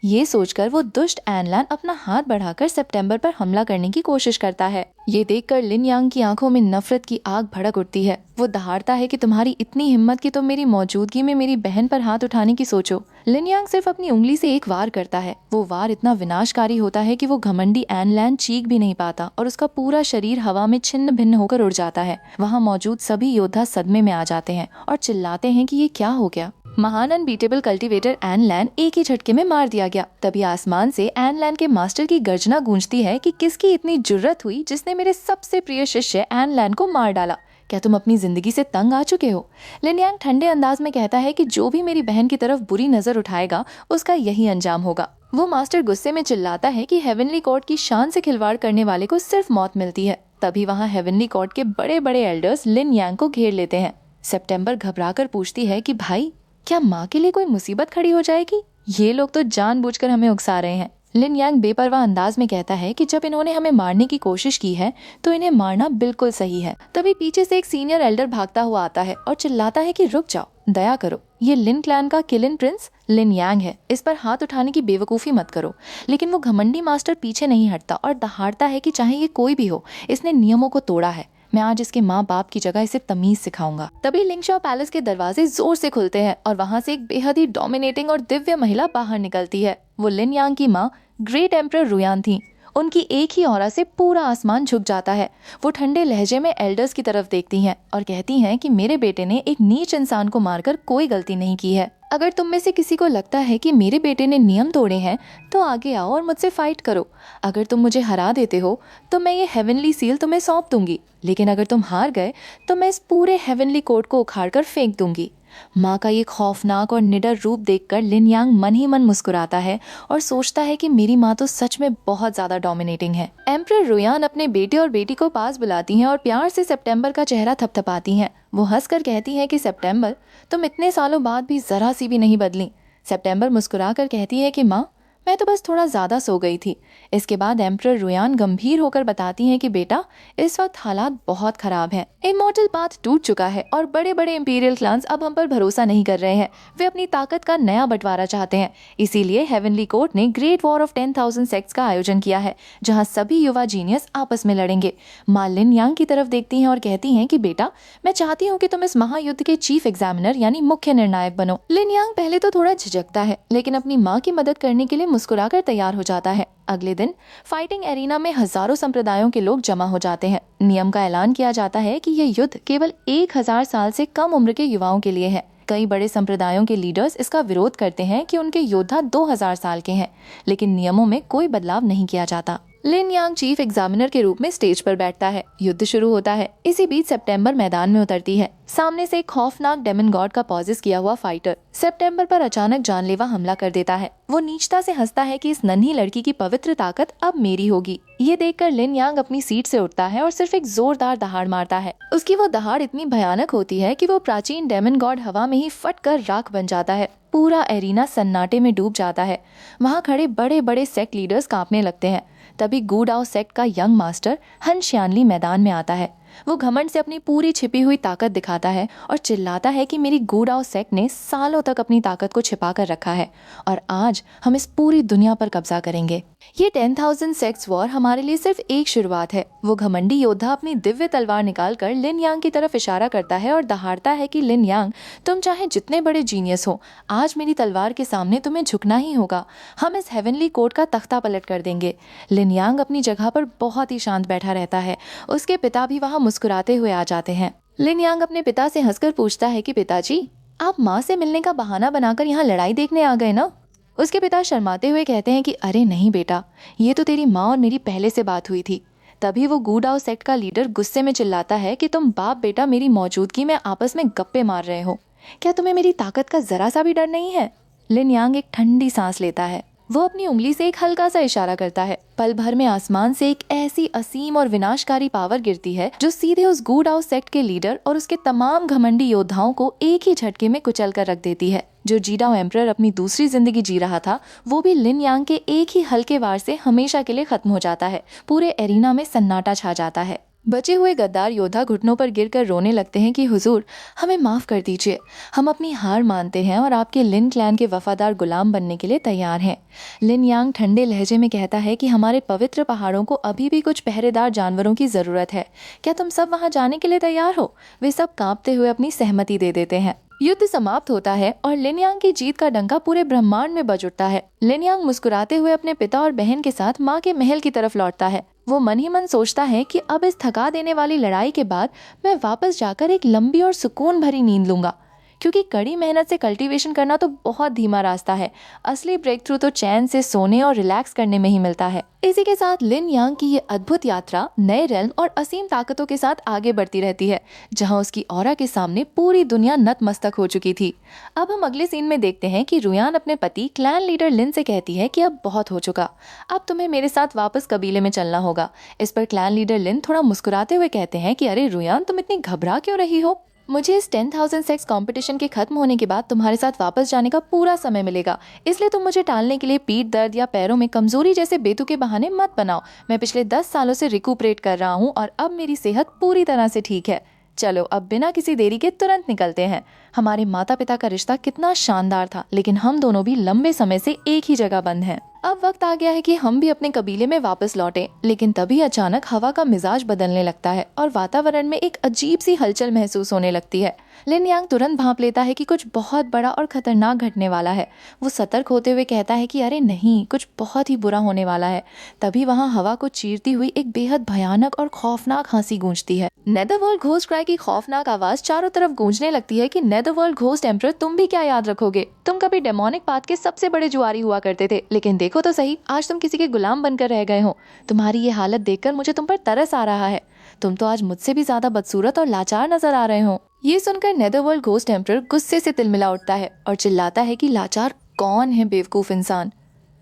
ये सोचकर वो दुष्ट एनलैन अपना हाथ बढ़ाकर सितंबर पर हमला करने की कोशिश करता है। ये देखकर लिन यांग की आंखों में नफरत की आग भड़क उठती है। वो दहाड़ता है कि तुम्हारी इतनी हिम्मत कि तुम मेरी मौजूदगी में मेरी बहन पर हाथ उठाने की सोचो। लिन यांग सिर्फ अपनी उंगली से एक वार करता है। वो वार इतना विनाशकारी होता है कि वो घमंडी एनलैन चीख भी नहीं पाता और उसका पूरा शरीर हवा में छिन्न भिन्न होकर उड़ जाता है। वहाँ मौजूद सभी योद्धा सदमे में आ जाते हैं और चिल्लाते हैं कि ये क्या हो गया। महान अनबीटेबल कल्टीवेटर एनलैन एक ही झटके में मार दिया गया। तभी आसमान से एनलैन के मास्टर की गर्जना गूंजती है कि किसकी इतनी जुर्रत हुई जिसने मेरे सबसे प्रिय शिष्य एनलैन को मार डाला। क्या तुम अपनी जिंदगी से तंग आ चुके हो? लिन यांग ठंडे अंदाज में कहता है कि जो भी मेरी बहन की तरफ बुरी नजर उठाएगा उसका यही अंजाम होगा। वो मास्टर गुस्से में चिल्लाता है कि हेवनली कोर्ट की शान से खिलवाड़ करने वाले को सिर्फ मौत मिलती है। तभी वहाँ हेवनली कोर्ट के बड़े बड़े एल्डर्स लिन यांग को घेर लेते हैं। सितंबर घबराकर पूछती है कि भाई, क्या माँ के लिए कोई मुसीबत खड़ी हो जाएगी? ये लोग तो जानबूझकर हमें उकसा रहे हैं। लिन यांग बेपरवाह अंदाज में कहता है कि जब इन्होंने हमें मारने की कोशिश की है तो इन्हें मारना बिल्कुल सही है। तभी पीछे से एक सीनियर एल्डर भागता हुआ आता है और चिल्लाता है कि रुक जाओ, दया करो, ये लिन क्लैन का किलिन प्रिंस लिन यांग है, इस पर हाथ उठाने की बेवकूफ़ी मत करो। लेकिन वो घमंडी मास्टर पीछे नहीं हटता और दहाड़ता है कि चाहे ये कोई भी हो, इसने नियमों को तोड़ा है। मैं आज इसके माँ बाप की जगह इसे तमीज सिखाऊंगा। तभी लिंगशाओ पैलेस के दरवाजे जोर से खुलते हैं और वहाँ से एक बेहद ही डोमिनेटिंग और दिव्य महिला बाहर निकलती है। वो लिन यांग की माँ ग्रेट एम्परर रुयान थी। उनकी एक ही ऑरा से पूरा आसमान झुक जाता है। वो ठंडे लहजे में एल्डर्स की तरफ देखती हैं और कहती हैं कि मेरे बेटे ने एक नीच इंसान को मारकर कोई गलती नहीं की है। अगर तुम में से किसी को लगता है कि मेरे बेटे ने नियम तोड़े हैं तो आगे आओ और मुझसे फाइट करो। अगर तुम मुझे हरा देते हो तो मैं ये हेवनली सील तुम्हें सौंप दूंगी, लेकिन अगर तुम हार गए तो मैं इस पूरे हेवनली कोर्ट को उखाड़कर फेंक दूंगी। माँ का ये खौफनाक और निडर रूप देखकर लिन यांग मन ही मन मुस्कुराता है और सोचता है कि मेरी माँ तो सच में बहुत ज्यादा डोमिनेटिंग है। एम्परर रुयान अपने बेटे और बेटी को पास बुलाती हैं और प्यार से सितंबर का चेहरा थपथपाती हैं। वो हंसकर कहती हैं कि सितंबर, तुम इतने सालों बाद भी जरा सी भी नहीं बदली। सितंबर मुस्कुराकर कहती है कि माँ, मैं तो बस थोड़ा ज्यादा सो गई थी। इसके बाद एम्परर रुयान गंभीर होकर बताती हैं कि बेटा, इस वक्त हालात बहुत खराब हैं। इमॉर्टल पाथ टूट चुका है और बड़े बड़े इंपीरियल क्लान्स अब हम पर भरोसा नहीं कर रहे हैं। वे अपनी ताकत का नया बंटवारा चाहते हैं। इसीलिए हेवनली कोर्ट ने ग्रेट वॉर ऑफ 10,000 सेक्ट्स का आयोजन किया है, जहाँ सभी युवा जीनियस आपस में लड़ेंगे। माँ लिन यांग की तरफ देखती हैं और कहती हैं कि बेटा, मैं चाहती हूँ कि तुम इस महायुद्ध के चीफ एग्जामिनर यानी मुख्य निर्णायक बनो। लिन यांग पहले तो थोड़ा झिझकता है, लेकिन अपनी माँ की मदद करने के लिए मुस्कुराकर तैयार हो जाता है। अगले दिन फाइटिंग एरिना में हजारों संप्रदायों के लोग जमा हो जाते हैं। नियम का ऐलान किया जाता है कि यह युद्ध केवल 1000 साल से कम उम्र के युवाओं के लिए है। कई बड़े संप्रदायों के लीडर्स इसका विरोध करते हैं कि उनके योद्धा 2000 साल के हैं, लेकिन नियमों में कोई बदलाव नहीं किया जाता। लिन यांग चीफ एग्जामिनर के रूप में स्टेज पर बैठता है। युद्ध शुरू होता है। इसी बीच सितंबर मैदान में उतरती है। सामने से एक खौफनाक डेमन गॉड का पॉजेस किया हुआ फाइटर सितंबर पर अचानक जानलेवा हमला कर देता है। वो नीचता से हंसता है कि इस नन्ही लड़की की पवित्र ताकत अब मेरी होगी। ये देखकर लिन यांग अपनी सीट से उठता है और सिर्फ एक जोरदार दहाड़ मारता है। उसकी वो दहाड़ इतनी भयानक होती है कि वो प्राचीन डेमन गॉड हवा में ही फटकर राख बन जाता है। पूरा एरिना सन्नाटे में डूब जाता है। वहाँ खड़े बड़े बड़े सेक्ट लीडर्स कांपने लगते हैं। तभी गुडाओ सेक्ट का यंग मास्टर हन श्यानली मैदान में आता है। वो घमंड से अपनी पूरी छिपी हुई ताकत दिखाता है और चिल्लाता है कि मेरी गुडाओ सेक्ट ने सालों तक अपनी ताकत को छिपा कर रखा है और आज हम इस पूरी दुनिया पर कब्जा करेंगे। ये 10,000 सेक्ट्स वॉर हमारे लिए सिर्फ एक शुरुआत है। वो घमंडी योद्धा अपनी दिव्य तलवार निकालकर लिन यांग की तरफ इशारा करता है और दहाड़ता है कि लिन यांग, तुम चाहे जितने बड़े जीनियस हो, आज मेरी तलवार के सामने तुम्हें झुकना ही होगा। हम इस हेवनली कोर्ट का तख्ता पलट कर देंगे। लिन यांग अपनी जगह पर बहुत ही शांत बैठा रहता है। उसके पिता भी वहाँ मुस्कुराते हुए आ जाते हैं। लिन यांग अपने पिता से हंसकर पूछता है कि पिताजी, आप माँ से मिलने का बहाना बनाकर यहाँ लड़ाई देखने आ गए ना? उसके पिता शर्माते हुए कहते हैं कि अरे नहीं बेटा, ये तो तेरी माँ और मेरी पहले से बात हुई थी। तभी वो गुडाओ सेक्ट का लीडर गुस्से में चिल्लाता है कि तुम बाप बेटा मेरी मौजूदगी में आपस में गप्पे मार रहे हो। क्या तुम्हें मेरी ताकत का जरा सा भी डर नहीं है? लिन यांग एक ठंडी सांस लेता है। वो अपनी उंगली से एक हल्का सा इशारा करता है। पल भर में आसमान से एक ऐसी असीम और विनाशकारी पावर गिरती है जो सीधे उस गुडाओ सेक्ट के लीडर और उसके तमाम घमंडी योद्धाओं को एक ही झटके में कुचल कर रख देती है। जो जीडाओ एम्परर अपनी दूसरी जिंदगी जी रहा था, वो भी लिन यांग के एक ही हल्के वार से हमेशा के लिए खत्म हो जाता है। पूरे एरिना में सन्नाटा छा जाता है। बचे हुए गद्दार योद्धा घुटनों पर गिरकर रोने लगते हैं कि हुजूर, हमें माफ कर दीजिए। हम अपनी हार मानते हैं और आपके लिन क्लैन के वफादार गुलाम बनने के लिए तैयार हैं। लिन यांग ठंडे लहजे में कहता है कि हमारे पवित्र पहाड़ों को अभी भी कुछ पहरेदार जानवरों की जरूरत है। क्या तुम सब वहाँ जाने के लिए तैयार हो? वे सब कांपते हुए अपनी सहमति दे देते हैं। युद्ध समाप्त होता है और लिन यांग की जीत का डंका पूरे ब्रह्मांड में बज उठता है। लिन यांग मुस्कुराते हुए अपने पिता और बहन के साथ माँ के महल की तरफ लौटता है। वो मन ही मन सोचता है कि अब इस थका देने वाली लड़ाई के बाद मैं वापस जाकर एक लंबी और सुकून भरी नींद लूंगा, क्योंकि कड़ी मेहनत से कल्टीवेशन करना तो बहुत धीमा रास्ता है। असली ब्रेक थ्रू तो चैन से सोने और रिलैक्स करने में ही मिलता है। इसी के साथ लिन यांग की ये अद्भुत यात्रा नए रेल्म और असीम ताकतों के साथ आगे बढ़ती रहती है, जहां उसकी ऑरा के सामने पूरी दुनिया नतमस्तक हो चुकी थी। अब हम अगले सीन में देखते हैं कि रुयान अपने पति क्लैन लीडर लिन से कहती है कि अब बहुत हो चुका, अब तुम्हें मेरे साथ वापस कबीले में चलना होगा। इस पर क्लैन लीडर लिन थोड़ा मुस्कुराते हुए कहते हैं कि अरे रुयान, तुम इतनी घबरा क्यों रही हो? मुझे इस 10,000 सेक्स कंपटीशन के खत्म होने के बाद तुम्हारे साथ वापस जाने का पूरा समय मिलेगा, इसलिए तुम मुझे टालने के लिए पीठ दर्द या पैरों में कमजोरी जैसे बेतुके बहाने मत बनाओ। मैं पिछले 10 सालों से रिकूपरेट कर रहा हूँ और अब मेरी सेहत पूरी तरह से ठीक है। चलो अब बिना किसी देरी के तुरंत निकलते हैं। हमारे माता पिता का रिश्ता कितना शानदार था, लेकिन हम दोनों भी लंबे समय से एक ही जगह बंद हैं। अब वक्त आ गया है कि हम भी अपने कबीले में वापस लौटें। लेकिन तभी अचानक हवा का मिजाज बदलने लगता है और वातावरण में एक अजीब सी हलचल महसूस होने लगती है। लिन यांग तुरंत भांप लेता है कि कुछ बहुत बड़ा और खतरनाक घटने वाला है। वो सतर्क होते हुए कहता है कि अरे नहीं, कुछ बहुत ही बुरा होने वाला है। तभी वहाँ हवा को चीरती हुई एक बेहद भयानक और खौफनाक हंसी गूंजती है। नेदरवर्ल्ड घोस्ट क्राई की खौफनाक आवाज चारों तरफ गूंजने लगती है कि नेदरवर्ल्ड घोस्ट एम्परर, तुम भी क्या याद रखोगे? तुम कभी डेमोनिक पाथ के सबसे बड़े जुआरी हुआ करते थे, लेकिन देखो तो सही, आज तुम किसी के गुलाम बनकर रह गए हो। तुम्हारी ये हालत देखकर मुझे तुम पर तरस आ रहा है। तुम तो आज मुझसे भी ज्यादा बदसूरत और लाचार नजर आ रहे हो। ये सुनकर नेदरवर्ल्ड घोस्ट एम्परर गुस्से से तिलमिला उठता है और चिल्लाता है कि लाचार कौन है बेवकूफ इंसान?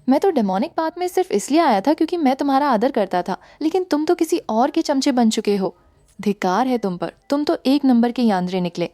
मैं तो डेमोनिक पाथ में सिर्फ इसलिए आया था क्योंकि मैं तुम्हारा आदर करता था, लेकिन तुम तो किसी और के चमचे बन चुके हो। धिक्कार है तुम पर, तुम तो एक नंबर के यांत्रे निकले।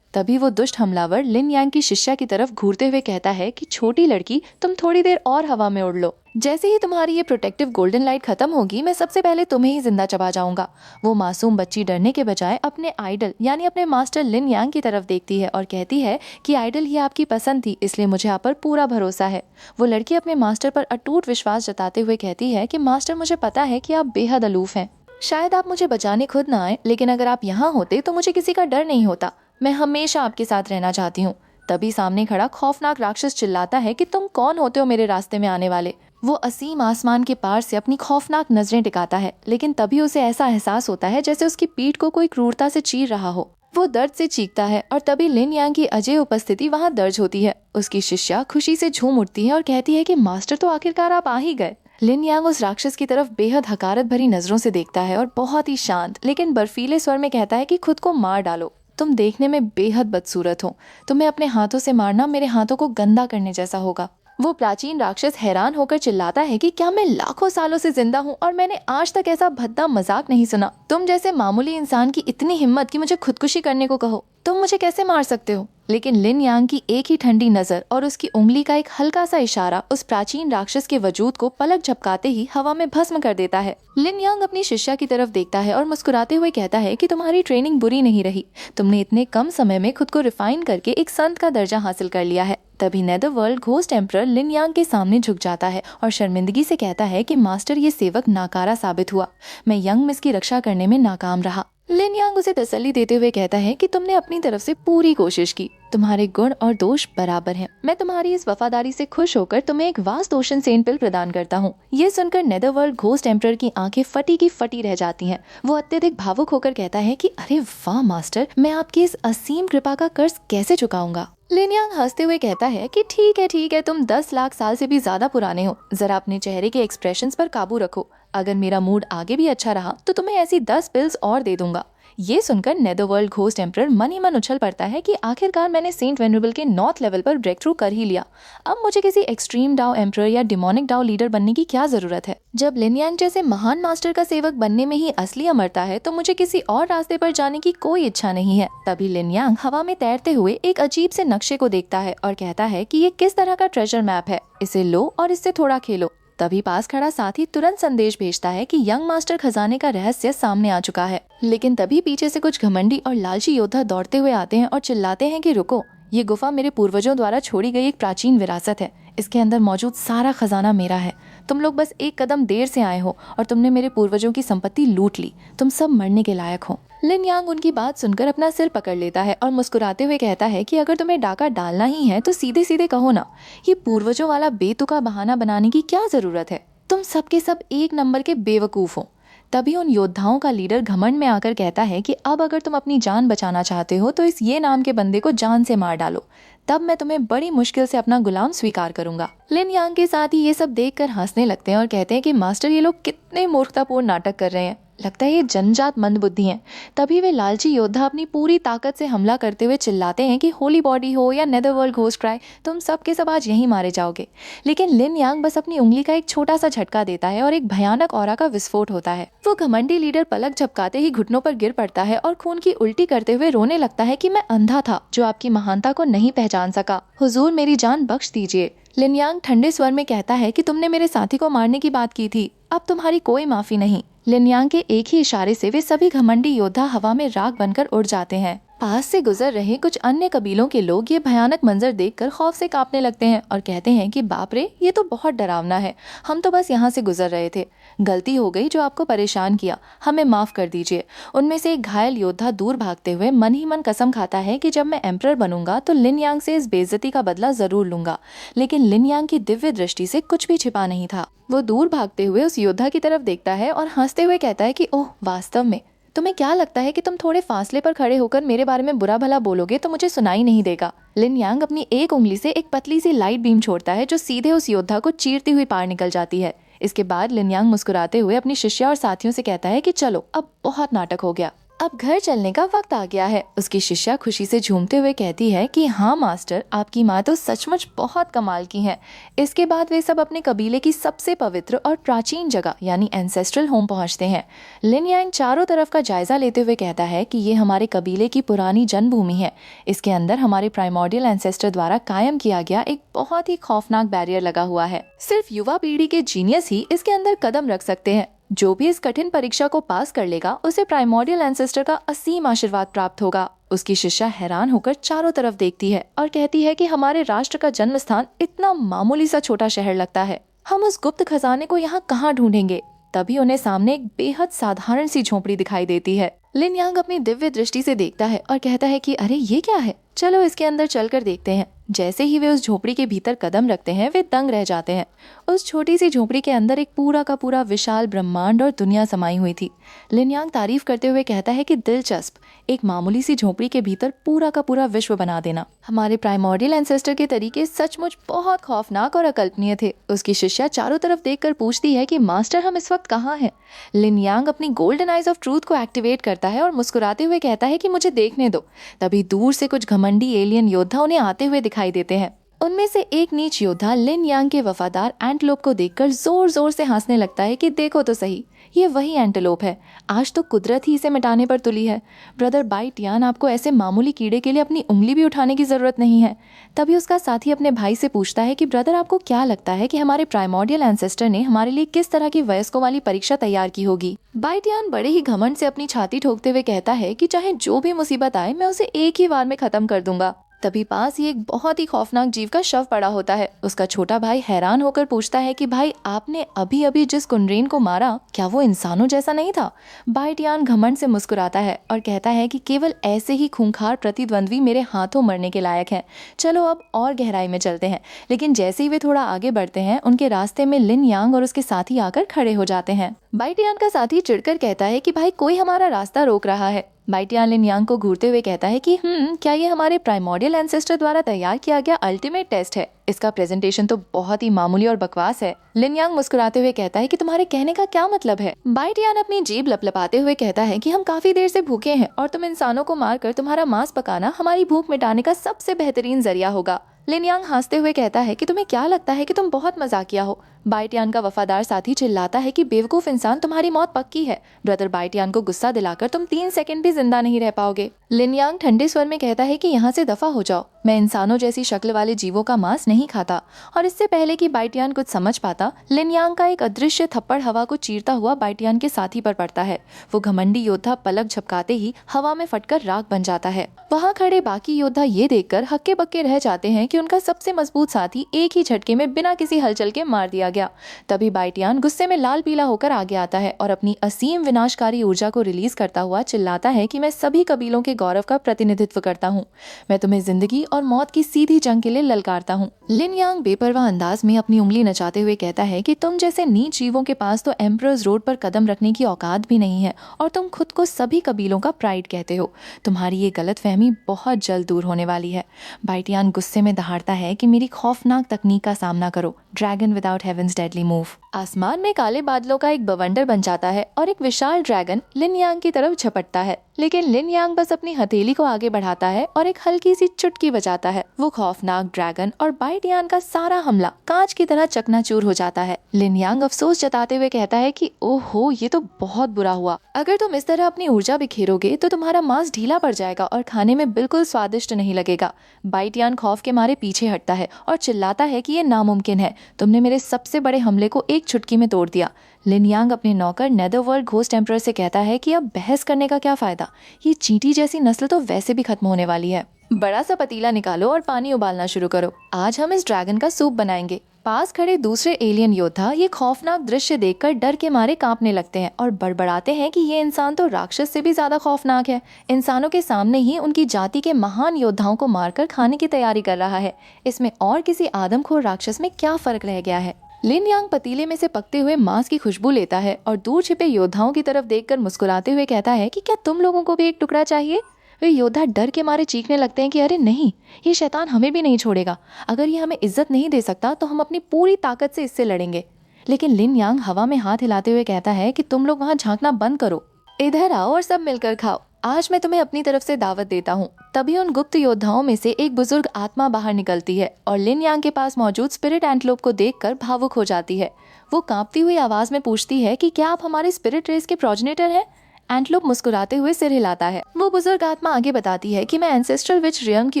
तभी वो दुष्ट हमलावर लिन यांग की शिष्या की तरफ घूरते हुए कहता है कि छोटी लड़की, तुम थोड़ी देर और हवा में उड़ लो। जैसे ही तुम्हारी ये प्रोटेक्टिव गोल्डन लाइट खत्म होगी, मैं सबसे पहले तुम्हें ही जिंदा चबा जाऊंगा। वो मासूम बच्ची डरने के बजाय अपने आइडल यानी अपने मास्टर लिन यांग की तरफ देखती है और कहती है कि आइडल ही आपकी पसंद थी, इसलिए मुझे आप पर पूरा भरोसा है। वो लड़की अपने मास्टर पर अटूट विश्वास जताते हुए कहती है कि मास्टर, मुझे पता है कि आप बेहद अलूफ हैं। शायद आप मुझे बचाने खुद ना आए, लेकिन अगर आप यहाँ होते तो मुझे किसी का डर नहीं होता। मैं हमेशा आपके साथ रहना चाहती हूँ। तभी सामने खड़ा खौफनाक राक्षस चिल्लाता है कि तुम कौन होते हो मेरे रास्ते में आने वाले? वो असीम आसमान के पार से अपनी खौफनाक नजरें टिकाता है, लेकिन तभी उसे ऐसा एहसास होता है जैसे उसकी पीठ को कोई क्रूरता से चीर रहा हो। वो दर्द से चीखता है और तभी लिन यांग की अजय उपस्थिति वहाँ दर्ज होती है। उसकी शिष्या खुशी से झूम उठती है और कहती है कि मास्टर, तो आखिरकार आप आ ही गए। लिन यांग उस राक्षस की तरफ बेहद हकारत भरी नजरों से देखता है और बहुत ही शांत लेकिन बर्फीले स्वर में कहता है कि खुद को मार डालो। तुम देखने में बेहद बदसूरत हो। तुम्हें अपने हाथों से मारना मेरे हाथों को गंदा करने जैसा होगा। वो प्राचीन राक्षस हैरान होकर चिल्लाता है कि क्या मैं लाखों सालों से जिंदा हूँ और मैंने आज तक ऐसा भद्दा मजाक नहीं सुना। तुम जैसे मामूली इंसान की इतनी हिम्मत कि मुझे खुदकुशी करने को कहो। तुम मुझे कैसे मार सकते हो? लेकिन लिन यांग की एक ही ठंडी नजर और उसकी उंगली का एक हल्का सा इशारा उस प्राचीन राक्षस के वजूद को पलक झपकाते ही हवा में भस्म कर देता है। लिन यांग अपनी शिष्या की तरफ देखता है और मुस्कुराते हुए कहता है कि तुम्हारी ट्रेनिंग बुरी नहीं रही। तुमने इतने कम समय में खुद को रिफाइन करके एक संत का दर्जा हासिल कर लिया है। तभी नेदरवर्ल्ड घोस्ट एम्परर लिन यांग के सामने झुक जाता है और शर्मिंदगी से कहता है कि मास्टर, ये सेवक नाकारा साबित हुआ। मैं यंग मिस की रक्षा करने में नाकाम रहा। लिन यांग उसे तसल्ली देते हुए कहता है कि तुमने अपनी तरफ से पूरी कोशिश की। तुम्हारे गुण और दोष बराबर हैं। मैं तुम्हारी इस वफादारी से खुश होकर तुम्हें एक वास्ट ओशन सेंट पिल प्रदान करता हूँ। ये सुनकर नेदरवर्ल्ड घोस्ट एम्परर की आंखें फटी की फटी रह जाती हैं। वो अत्यधिक भावुक होकर कहता है कि अरे वाह मास्टर, मैं आपकी इस असीम कृपा का कर्ज कैसे चुकाऊंगा? लिन यांग हंसते हुए कहता है कि ठीक है, तुम 10 लाख साल से भी ज्यादा पुराने हो। जरा अपने चेहरे के एक्सप्रेशंस पर काबू रखो। अगर मेरा मूड आगे भी अच्छा रहा तो तुम्हें ऐसी 10 पिल्स और दे दूंगा। ये सुनकर नेदरवर्ल्ड घोस्ट एम्परर मन ही मन उछल पड़ता है कि आखिरकार मैंने सेंट वेनरेबल के नॉर्थ लेवल पर ब्रेक थ्रू कर ही लिया। अब मुझे किसी एक्सट्रीम डाओ एम्परर या डिमोनिक डाओ लीडर बनने की क्या जरूरत है? जब लिन यांग जैसे महान मास्टर का सेवक बनने में ही असली अमरता है तो मुझे किसी और रास्ते पर जाने की कोई इच्छा नहीं है। तभी लिन यांग हवा में तैरते हुए एक अजीब से नक्शे को देखता है और कहता है कि ये किस तरह का ट्रेजर मैप है, इसे लो और इससे थोड़ा खेलो। तभी पास खड़ा साथी तुरंत संदेश भेजता है कि यंग मास्टर खजाने का रहस्य सामने आ चुका है। लेकिन तभी पीछे से कुछ घमंडी और लालची योद्धा दौड़ते हुए आते हैं और चिल्लाते हैं कि रुको, ये गुफा मेरे पूर्वजों द्वारा छोड़ी गई एक प्राचीन विरासत है। इसके अंदर मौजूद सारा खजाना मेरा है। तुम लोग बस एक कदम देर से आए हो और तुमने मेरे पूर्वजों की संपत्ति लूट ली। तुम सब मरने के लायक हो। लिन यांग उनकी बात सुनकर अपना सिर पकड़ लेता है और मुस्कुराते हुए कहता है कि अगर तुम्हें डाका डालना ही है तो सीधे सीधे कहो ना। ये पूर्वजों वाला बेतुका बहाना बनाने की क्या जरूरत है? तुम सबके सब एक नंबर के बेवकूफ हो। तभी उन योद्धाओं का लीडर घमंड में आकर कहता है कि अब अगर तुम अपनी जान बचाना चाहते हो तो इस ये नाम के बंदे को जान से मार डालो, तब मैं तुम्हें बड़ी मुश्किल से अपना गुलाम स्वीकार करूंगा। लिन यांग के साथ ही ये सब देखकर हंसने लगते हैं और कहते हैं कि मास्टर, ये लोग कितने मूर्खतापूर्ण नाटक कर रहे हैं। लगता है ये जनजात मंदबुद्धि हैं। तभी वे लालची योद्धा अपनी पूरी ताकत से हमला करते हुए चिल्लाते हैं कि होली बॉडी हो या नेदरवर्ल्ड घोस्ट क्राई, तुम सब के सब आज यहीं मारे जाओगे। लेकिन लिन यांग बस अपनी उंगली का एक छोटा सा झटका देता है और एक भयानक ऑरा का विस्फोट होता है। वो घमंडी लीडर पलक झपकाते ही घुटनों पर गिर पड़ता है और खून की उल्टी करते हुए रोने लगता है कि मैं अंधा था जो आपकी महानता को नहीं पहचान सका। हुजूर, मेरी जान बख्श दीजिए। लिन यांग ठंडे स्वर में कहता है कि तुमने मेरे साथी को मारने की बात की थी, अब तुम्हारी कोई माफी नहीं। लिन यांग के एक ही इशारे से वे सभी घमंडी योद्धा हवा में राख बनकर उड़ जाते हैं। पास से गुजर रहे कुछ अन्य कबीलों के लोग ये भयानक मंजर देखकर खौफ से कांपने लगते हैं और कहते हैं कि बाप रे, ये तो बहुत डरावना है। हम तो बस यहाँ से गुजर रहे थे। गलती हो गई जो आपको परेशान किया, हमें माफ कर दीजिए। उनमें से एक घायल योद्धा दूर भागते हुए मन ही मन कसम खाता है कि जब मैं एम्परर बनूंगा तो लिन यांग से इस बेइज्जती का बदला जरूर लूंगा। लेकिन लिन यांग की दिव्य दृष्टि से कुछ भी छिपा नहीं था। वो दूर भागते हुए उस योद्धा की तरफ देखता है और हंसते हुए कहता है कि ओह, वास्तव में तुम्हें क्या लगता है कि तुम थोड़े फासले पर खड़े होकर मेरे बारे में बुरा भला बोलोगे तो मुझे सुनाई नहीं देगा। लिन यांग अपनी एक उंगली से एक पतली सी लाइट बीम छोड़ता है जो सीधे उस योद्धा को चीरती हुई पार निकल जाती है। इसके बाद लिन यांग मुस्कुराते हुए अपनी शिष्या और साथियों से कहता है कि चलो, अब बहुत नाटक हो गया, अब घर चलने का वक्त आ गया है। उसकी शिष्या खुशी से झूमते हुए कहती है कि हाँ मास्टर, आपकी माँ तो सचमुच बहुत कमाल की हैं। इसके बाद वे सब अपने कबीले की सबसे पवित्र और प्राचीन जगह यानी एंसेस्ट्रल होम पहुंचते हैं। लिन यांग चारों तरफ का जायजा लेते हुए कहता है कि ये हमारे कबीले की पुरानी जन्मभूमि है। इसके अंदर हमारे प्राइमोर्डियल एंसेस्टर द्वारा कायम किया गया एक बहुत ही खौफनाक बैरियर लगा हुआ है। सिर्फ युवा पीढ़ी के जीनियस ही इसके अंदर कदम रख सकते हैं। जो भी इस कठिन परीक्षा को पास कर लेगा उसे प्राइमोर्डियल एंसेस्टर का असीम आशीर्वाद प्राप्त होगा। उसकी शिष्या हैरान होकर चारों तरफ देखती है और कहती है कि हमारे राष्ट्र का जन्म स्थान इतना मामूली सा छोटा शहर लगता है। हम उस गुप्त खजाने को यहाँ कहाँ ढूंढेंगे। तभी उन्हें सामने एक बेहद साधारण सी झोपड़ी दिखाई देती है। लिन यांग अपनी दिव्य दृष्टि से देखता है और कहता है कि अरे, ये क्या है, चलो इसके अंदर चलकर देखते हैं। जैसे ही वे उस झोपड़ी के भीतर कदम रखते हैं वे दंग रह जाते हैं। उस छोटी सी झोपड़ी के अंदर एक पूरा का पूरा विशाल ब्रह्मांड और दुनिया समाई हुई थी। लिन यांग तारीफ करते हुए कहता है कि दिलचस्प, एक मामूली सी झोपड़ी के भीतर पूरा का पूरा विश्व बना देना। हमारे प्राइमोर्डियल एंसेस्टर के तरीके सचमुच बहुत खौफनाक और अकल्पनीय थे। उसकी शिष्या चारों तरफ देखकर पूछती है कि मास्टर, हम इस वक्त कहाँ हैं? लिन यांग अपनी गोल्डन आइज ऑफ ट्रूथ को एक्टिवेट करता है और मुस्कुराते हुए कहता है कि मुझे देखने दो। तभी दूर से कुछ घमंडी एलियन योद्धा उन्हें आते हुए दिखाई देते हैं। उनमें से एक नीच योद्धा लिन यांग के वफादार एंटलोप को देखकर जोर जोर से हंसने लगता है कि देखो तो सही, ये वही एंटेलोप है। आज तो कुदरत ही इसे मिटाने पर तुली है। ब्रदर बाइटियान, आपको ऐसे मामूली कीड़े के लिए अपनी उंगली भी उठाने की जरूरत नहीं है। तभी उसका साथी अपने भाई से पूछता है कि ब्रदर, आपको क्या लगता है कि हमारे प्राइमोर्डियल एंसेस्टर ने हमारे लिए किस तरह की वयस्कों वाली परीक्षा तैयार की होगी? बाइटियान बड़े ही घमंड से अपनी छाती ठोकते हुए कहता है कि चाहे जो भी मुसीबत आए, मैं उसे एक ही बार में खत्म कर दूंगा। तभी पास ही एक बहुत ही खौफनाक जीव का शव पड़ा होता है। उसका छोटा भाई हैरान होकर पूछता है कि भाई, आपने अभी अभी जिस कुनरेन को मारा, क्या वो इंसानों जैसा नहीं था? बाइटियान घमंड से मुस्कुराता है और कहता है कि केवल ऐसे ही खूंखार प्रतिद्वंद्वी मेरे हाथों मरने के लायक हैं। चलो अब और गहराई में चलते हैं। लेकिन जैसे ही वे थोड़ा आगे बढ़ते हैं, उनके रास्ते में लिन यांग और उसके साथी आकर खड़े हो जाते हैं। बाइटियान का साथी चिढ़कर कहता है कि भाई, कोई हमारा रास्ता रोक रहा है। बाइटियान लिन यांग को घूरते हुए कहता है कि क्या ये हमारे प्राइमोर्डियल एंसेस्टर द्वारा तैयार किया गया अल्टीमेट टेस्ट है? इसका प्रेजेंटेशन तो बहुत ही मामूली और बकवास है। लिन यांग मुस्कुराते हुए कहता है कि तुम्हारे कहने का क्या मतलब है? बाइटियान अपनी जीभ लपलपाते हुए कहता है कि हम काफी देर से भूखे हैं और तुम इंसानों को मारकर तुम्हारा मांस पकाना हमारी भूख मिटाने का सबसे बेहतरीन जरिया होगा। लिन यांग हंसते हुए कहता है कि तुम्हें क्या लगता है कि तुम बहुत मजाकिया हो? बाइटियान का वफादार साथी चिल्लाता है कि बेवकूफ इंसान, तुम्हारी मौत पक्की है। ब्रदर बाइटियान को गुस्सा दिलाकर तुम 3 सेकंड भी जिंदा नहीं रह पाओगे। लिन यांग ठंडे स्वर में कहता है कि यहाँ से दफा हो जाओ, मैं इंसानों जैसी शक्ल वाले जीवों का मांस नहीं खाता। और इससे पहले कि बाइटियान कुछ समझ पाता, लिन यांग का एक अदृश्य थप्पड़ हवा को चीरता हुआ बाइटियान के साथी पर पड़ता है। वो घमंडी योद्धा पलक झपकाते ही हवा में फटकर राख बन जाता है। वहाँ खड़े बाकी योद्धा ये देखकर हक्के बक्के रह जाते हैं कि उनका सबसे मजबूत साथी एक ही झटके में बिना किसी हलचल के मार दिया गया। तभी बाइटियान गुस्से में लाल पीला होकर आगे आता है और अपनी असीम विनाशकारी ऊर्जा को रिलीज करता हुआ चिल्लाता है कि मैं सभी कबीलों के गौरव का प्रतिनिधित्व करता हूँ। मैं तुम्हें जिंदगी और मौत की सीधी जंग के लिए ललकारता हूँ। लिन यांग बेपरवाह अंदाज में अपनी उंगली नचाते हुए कहता है कि तुम जैसे नीच जीवों के पास तो एम्परर्स रोड पर कदम रखने की औकात भी नहीं है और तुम खुद को सभी कबीलों का प्राइड कहते हो। तुम्हारी ये गलतफहमी बहुत जल्द दूर होने वाली है। बाइटियान गुस्से में दहाड़ता है कि मेरी खौफनाक तकनीक का सामना करो, dragon without heavens deadly move. आसमान में काले बादलों का एक बवंडर बन जाता है और एक विशाल ड्रैगन लिन यांग की तरफ झपटता है। लेकिन लिन यांग बस अपनी हथेली को आगे बढ़ाता है और एक हल्की सी चुटकी बजाता है। वो खौफनाक ड्रैगन और बाइटियान का सारा हमला कांच की तरह चकनाचूर हो जाता है। लिन यांग अफसोस जताते हुए कहता है कि ओहो, ये तो बहुत बुरा हुआ। अगर तुम इस तरह अपनी ऊर्जा बिखेरोगे तो तुम्हारा मांस ढीला पड़ जाएगा और खाने में बिल्कुल स्वादिष्ट नहीं लगेगा। बाइटियान खौफ के मारे पीछे हटता है और चिल्लाता है कि ये नामुमकिन है। तुमने मेरे सबसे सबसे बड़े हमले को एक चुटकी में तोड़ दिया। लिन यांग अपने नौकर नेदरवर्ल्ड घोस्ट एम्परर से कहता है कि अब बहस करने का क्या फायदा, ये चींटी जैसी नस्ल तो वैसे भी खत्म होने वाली है। बड़ा सा पतीला निकालो और पानी उबालना शुरू करो, आज हम इस ड्रैगन का सूप बनाएंगे। पास खड़े दूसरे एलियन योद्धा ये खौफनाक दृश्य देखकर डर के मारे कांपने लगते हैं और बड़बड़ाते हैं कि ये इंसान तो राक्षस से भी ज्यादा खौफनाक है। इंसानों के सामने ही उनकी जाति के महान योद्धाओं को मारकर खाने की तैयारी कर रहा है। इसमें और किसी आदमखोर राक्षस में क्या फर्क रह गया है। लिन यांग पतीले में से पकते हुए मांस की खुशबू लेता है और दूर छिपे योद्धाओं की तरफ देखकर मुस्कुराते हुए कहता है कि क्या तुम लोगों को भी एक टुकड़ा चाहिए। वे योद्धा डर के मारे चीखने लगते हैं कि अरे नहीं, ये शैतान हमें भी नहीं छोड़ेगा। अगर ये हमें इज्जत नहीं दे सकता तो हम अपनी पूरी ताकत से इससे लड़ेंगे। लेकिन लिन यांग हवा में हाथ हिलाते हुए कहता है कि तुम लोग वहाँ झांकना बंद करो, इधर आओ और सब मिलकर खाओ। आज मैं तुम्हें अपनी तरफ से दावत देता हूँ। तभी उन गुप्त योद्धाओं में से एक बुजुर्ग आत्मा बाहर निकलती है और लिन यांग के पास मौजूद स्पिरिट एंटलोप को देखकर भावुक हो जाती है। वो कांपती हुई आवाज में पूछती है कि क्या आप हमारे स्पिरिट रेस के प्रोजेनेटर हैं। एंटलोप मुस्कुराते हुए सिर हिलाता है। वो बुजुर्ग आत्मा आगे बताती है कि मैं एंसेस्ट्रल विच रियम की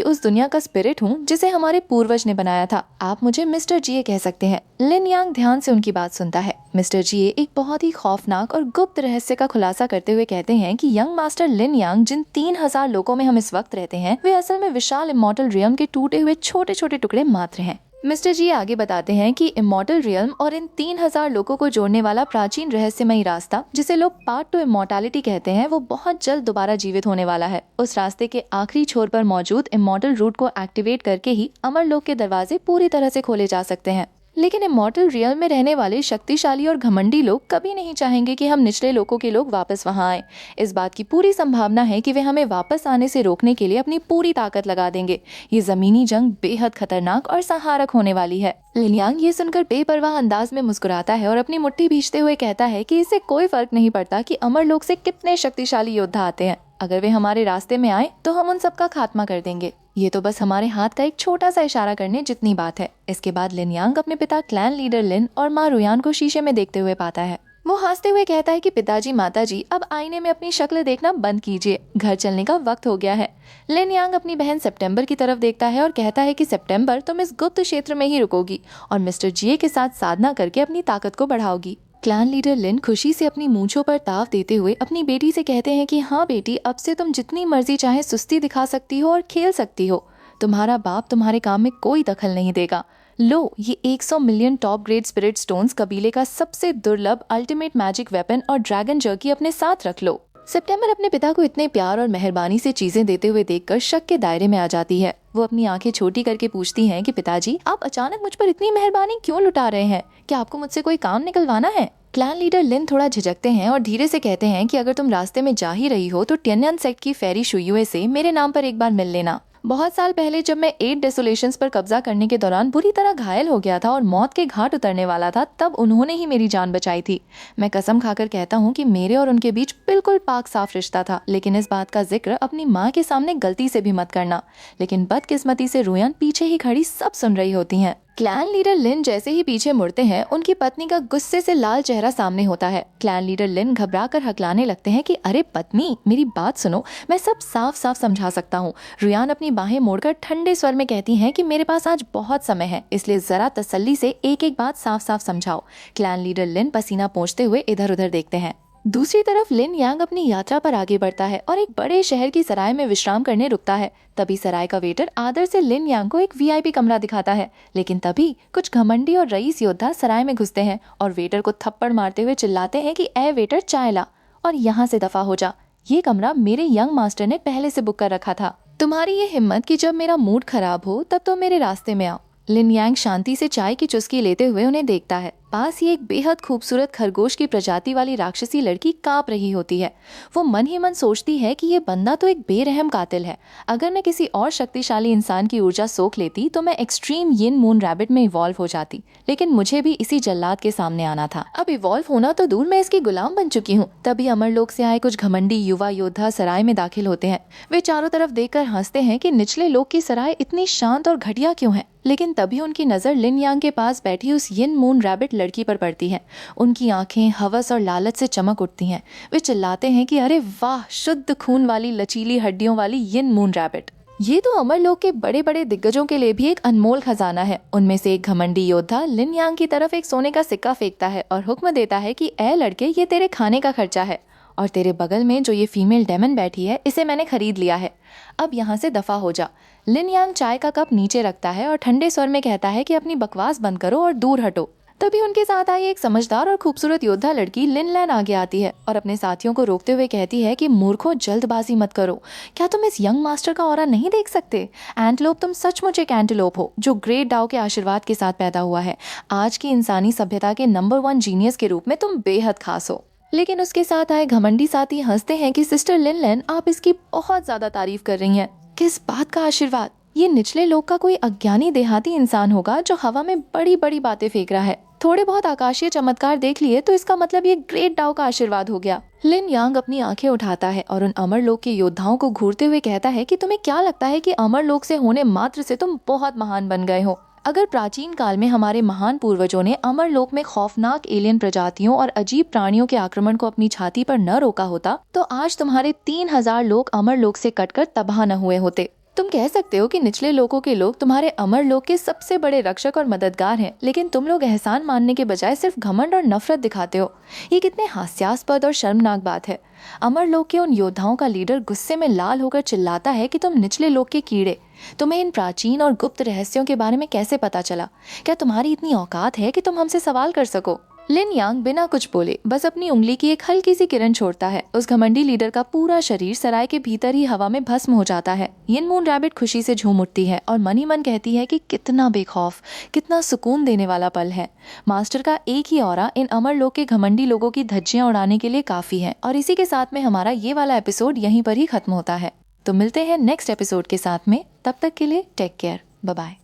उस दुनिया का स्पिरिट हूँ जिसे हमारे पूर्वज ने बनाया था। आप मुझे मिस्टर जीए कह सकते हैं। लिन यांग ध्यान से उनकी बात सुनता है। मिस्टर जीए एक बहुत ही खौफनाक और गुप्त रहस्य का खुलासा करते हुए कहते हैं कि यंग मास्टर लिन यांग जिन 3000 लोगों में हम इस वक्त रहते हैं वे असल में विशाल इमॉर्टल रियम के टूटे हुए छोटे छोटे टुकड़े मात्र हैं। मिस्टर जी आगे बताते हैं कि इमॉर्टल रियल्म और इन 3000 लोगों को जोड़ने वाला प्राचीन रहस्यमयी रास्ता जिसे लोग पार्ट टू इमॉर्टैलिटी कहते हैं वो बहुत जल्द दोबारा जीवित होने वाला है। उस रास्ते के आखिरी छोर पर मौजूद इमॉर्टल रूट को एक्टिवेट करके ही अमर लोक के दरवाजे पूरी तरह से खोले जा सकते हैं। लेकिन इमॉर्टल रियल में रहने वाले शक्तिशाली और घमंडी लोग कभी नहीं चाहेंगे कि हम निचले लोगों के लोग वापस वहां आए। इस बात की पूरी संभावना है कि वे हमें वापस आने से रोकने के लिए अपनी पूरी ताकत लगा देंगे। ये जमीनी जंग बेहद खतरनाक और संहारक होने वाली है। लिन यांग ये सुनकर बेपरवाह अंदाज में मुस्कुराता है और अपनी मुट्ठी भींचते हुए कहता है कि इससे कोई फर्क नहीं पड़ता कि अमर लोक से कितने शक्तिशाली योद्धा आते हैं। अगर वे हमारे रास्ते में आए तो हम उन सबका खात्मा कर देंगे। ये तो बस हमारे हाथ का एक छोटा सा इशारा करने जितनी बात है। इसके बाद लिन यांग अपने पिता क्लैन लीडर लिन और माँ रुयान को शीशे में देखते हुए पाता है। वो हंसते हुए कहता है कि पिताजी माताजी अब आईने में अपनी शक्ल देखना बंद कीजिए, घर चलने का वक्त हो गया है। लिन यांग अपनी बहन सितंबर की तरफ देखता है और कहता है कि सितंबर तुम इस गुप्त क्षेत्र में ही रुकोगी और मिस्टर जीए के साथ साधना करके अपनी ताकत को बढ़ाओगी। क्लैन लीडर लिन खुशी से अपनी मूंछों पर ताव देते हुए अपनी बेटी से कहते हैं कि हाँ बेटी, अब से तुम जितनी मर्जी चाहे सुस्ती दिखा सकती हो और खेल सकती हो। तुम्हारा बाप तुम्हारे काम में कोई दखल नहीं देगा। लो, ये 100 million top grade spirit stones कबीले का सबसे दुर्लभ अल्टीमेट मैजिक वेपन और ड्रैगन जर्की अपने साथ रख लो। सितंबर अपने पिता को इतने प्यार और मेहरबानी से चीजें देते हुए देखकर शक के दायरे में आ जाती है। वो अपनी आंखें छोटी करके पूछती हैं कि पिताजी, आप अचानक मुझ पर इतनी मेहरबानी क्यों लुटा रहे हैं? क्या आपको मुझसे कोई काम निकलवाना है? क्लैन लीडर लिन थोड़ा झिझकते हैं और धीरे से कहते हैं कि अगर तुम रास्ते में जा ही रही हो तो टियनयान सेक्ट की फेरी शुयुए से मेरे नाम पर एक बार मिल लेना। बहुत साल पहले जब मैं 8 डेसोलेशंस पर कब्जा करने के दौरान बुरी तरह घायल हो गया था और मौत के घाट उतरने वाला था, तब उन्होंने ही मेरी जान बचाई थी। मैं कसम खाकर कहता हूँ कि मेरे और उनके बीच बिल्कुल पाक साफ रिश्ता था। लेकिन इस बात का जिक्र अपनी माँ के सामने गलती से भी मत करना। लेकिन बदकिस्मती से रुयान पीछे ही खड़ी सब सुन रही होती हैं। क्लैन लीडर लिन जैसे ही पीछे मुड़ते हैं, उनकी पत्नी का गुस्से से लाल चेहरा सामने होता है। क्लैन लीडर लिन घबराकर हकलाने लगते हैं कि अरे पत्नी, मेरी बात सुनो, मैं सब साफ साफ समझा सकता हूँ। रुयान अपनी बाहें मोड़कर ठंडे स्वर में कहती हैं कि मेरे पास आज बहुत समय है, इसलिए जरा तसल्ली से एक एक बात साफ साफ समझाओ। क्लैन लीडर लिन पसीना पोंछते हुए इधर उधर देखते हैं। दूसरी तरफ लिन यांग अपनी यात्रा पर आगे बढ़ता है और एक बड़े शहर की सराय में विश्राम करने रुकता है। तभी सराय का वेटर आदर से लिन यांग को एक वीआईपी कमरा दिखाता है। लेकिन तभी कुछ घमंडी और रईस योद्धा सराय में घुसते हैं और वेटर को थप्पड़ मारते हुए चिल्लाते हैं कि ए वेटर, चाय ला और यहाँ से दफा हो जा। ये कमरा मेरे यंग मास्टर ने पहले से बुक कर रखा था। तुम्हारी ये हिम्मत कि जब मेरा मूड खराब हो तब तो मेरे रास्ते में आओ। लिन यांग शांति से चाय की चुस्की लेते हुए उन्हें देखता है। पास ही एक बेहद खूबसूरत खरगोश की प्रजाति वाली राक्षसी लड़की कांप रही होती है। वो मन ही मन सोचती है कि ये बंदा तो एक बेरहम कातिल है। अगर मैं किसी और शक्तिशाली इंसान की ऊर्जा सोख लेती तो मैं एक्सट्रीम यिन मून रैबिट में इवॉल्व हो जाती। लेकिन मुझे भी इसी जल्लाद के सामने आना था। अब इवॉल्व होना तो दूर, मैं इसकी गुलाम बन चुकी हूँ। तभी अमरलोक से आए कुछ घमंडी युवा योद्धा सराय में दाखिल होते हैं। वे चारों तरफ देखकर हंसते हैं कि निचले लोक की सराय इतनी शांत और घटिया क्यों है। लेकिन तभी उनकी नजर लिन यांग के पास बैठी उस यिन मून रैबिट लड़की पर पड़ती है। उनकी आंखें हवस और लालच से चमक उठती हैं। वे चिल्लाते हैं कि अरे वाह, शुद्ध खून वाली लचीली हड्डियों वाली यिन मून रैबिट। ये तो अमरलोक के बड़े बड़े दिग्गजों के लिए भी एक अनमोल खजाना है। उनमें से एक घमंडी योद्धा लिन यांग की तरफ एक सोने का सिक्का फेंकता है और हुक्म देता है कि ए लड़के, ये तेरे खाने का खर्चा है, और तेरे बगल में जो ये फीमेल डेमन बैठी है इसे मैंने खरीद लिया है, अब यहाँ से दफा हो जा। लिन यांग चाय का कप नीचे रखता है और ठंडे स्वर में कहता है कि अपनी बकवास बंद करो और दूर हटो। तभी उनके साथ आई एक समझदार और खूबसूरत योद्धा लड़की लिन लैन आगे आती है और अपने साथियों को रोकते हुए कहती है कि मूर्खों, जल्दबाजी मत करो। क्या तुम इस यंग मास्टर का ऑरा नहीं देख सकते? एंटलोप, तुम सचमुच एक एंटलोप हो जो ग्रेट डाओ के आशीर्वाद के साथ पैदा हुआ है। आज की इंसानी सभ्यता के नंबर 1 जीनियस के रूप में तुम बेहद खास हो। लेकिन उसके साथ आए घमंडी साथी हंसते हैं कि सिस्टर लिन लैन, आप इसकी बहुत ज्यादा तारीफ कर रही हैं। किस बात का आशीर्वाद? ये निचले लोक का कोई अज्ञानी देहाती इंसान होगा जो हवा में बड़ी बड़ी बातें फेंक रहा है। थोड़े बहुत आकाशीय चमत्कार देख लिए तो इसका मतलब ये ग्रेट डाओ का आशीर्वाद हो गया। लिन यांग अपनी आंखें उठाता है और उन अमरलोक के योद्धाओं को घूरते हुए कहता है कि तुम्हें क्या लगता है कि अमरलोक से होने मात्र से तुम बहुत महान बन गए हो? अगर प्राचीन काल में हमारे महान पूर्वजों ने अमरलोक में खौफनाक एलियन प्रजातियों और अजीब प्राणियों के आक्रमण को अपनी छाती पर न रोका होता तो आज तुम्हारे 3000 लोग अमरलोक से कटकर तबाह न हुए होते। तुम कह सकते हो कि निचले लोगों के लोग तुम्हारे अमरलोक के सबसे बड़े रक्षक और मददगार हैं, लेकिन तुम लोग एहसान मानने के बजाय सिर्फ घमंड और नफरत दिखाते हो। ये कितने हास्यास्पद और शर्मनाक बात है। अमरलोक के उन योद्धाओं का लीडर गुस्से में लाल होकर चिल्लाता है कि तुम निचले लोक के कीड़े, तुम्हें इन प्राचीन और गुप्त रहस्यों के बारे में कैसे पता चला? क्या तुम्हारी इतनी औकात है कि तुम हमसे सवाल कर सको? लिन यांग बिना कुछ बोले बस अपनी उंगली की एक हल्की सी किरण छोड़ता है। उस घमंडी लीडर का पूरा शरीर सराय के भीतर ही हवा में भस्म हो जाता है। यिन मून रैबिट खुशी से झूम उठती है और मन ही मन कहती है कि कितना बेखौफ, कितना सुकून देने वाला पल है। मास्टर का एक ही ऑरा इन अमरलोक के घमंडी लोगों की धज्जियां उड़ाने के लिए काफी है। और इसी के साथ में हमारा ये वाला एपिसोड यहीं पर ही खत्म होता है। तो मिलते हैं नेक्स्ट एपिसोड के साथ में, तब तक के लिए टेक केयर, बाय बाय।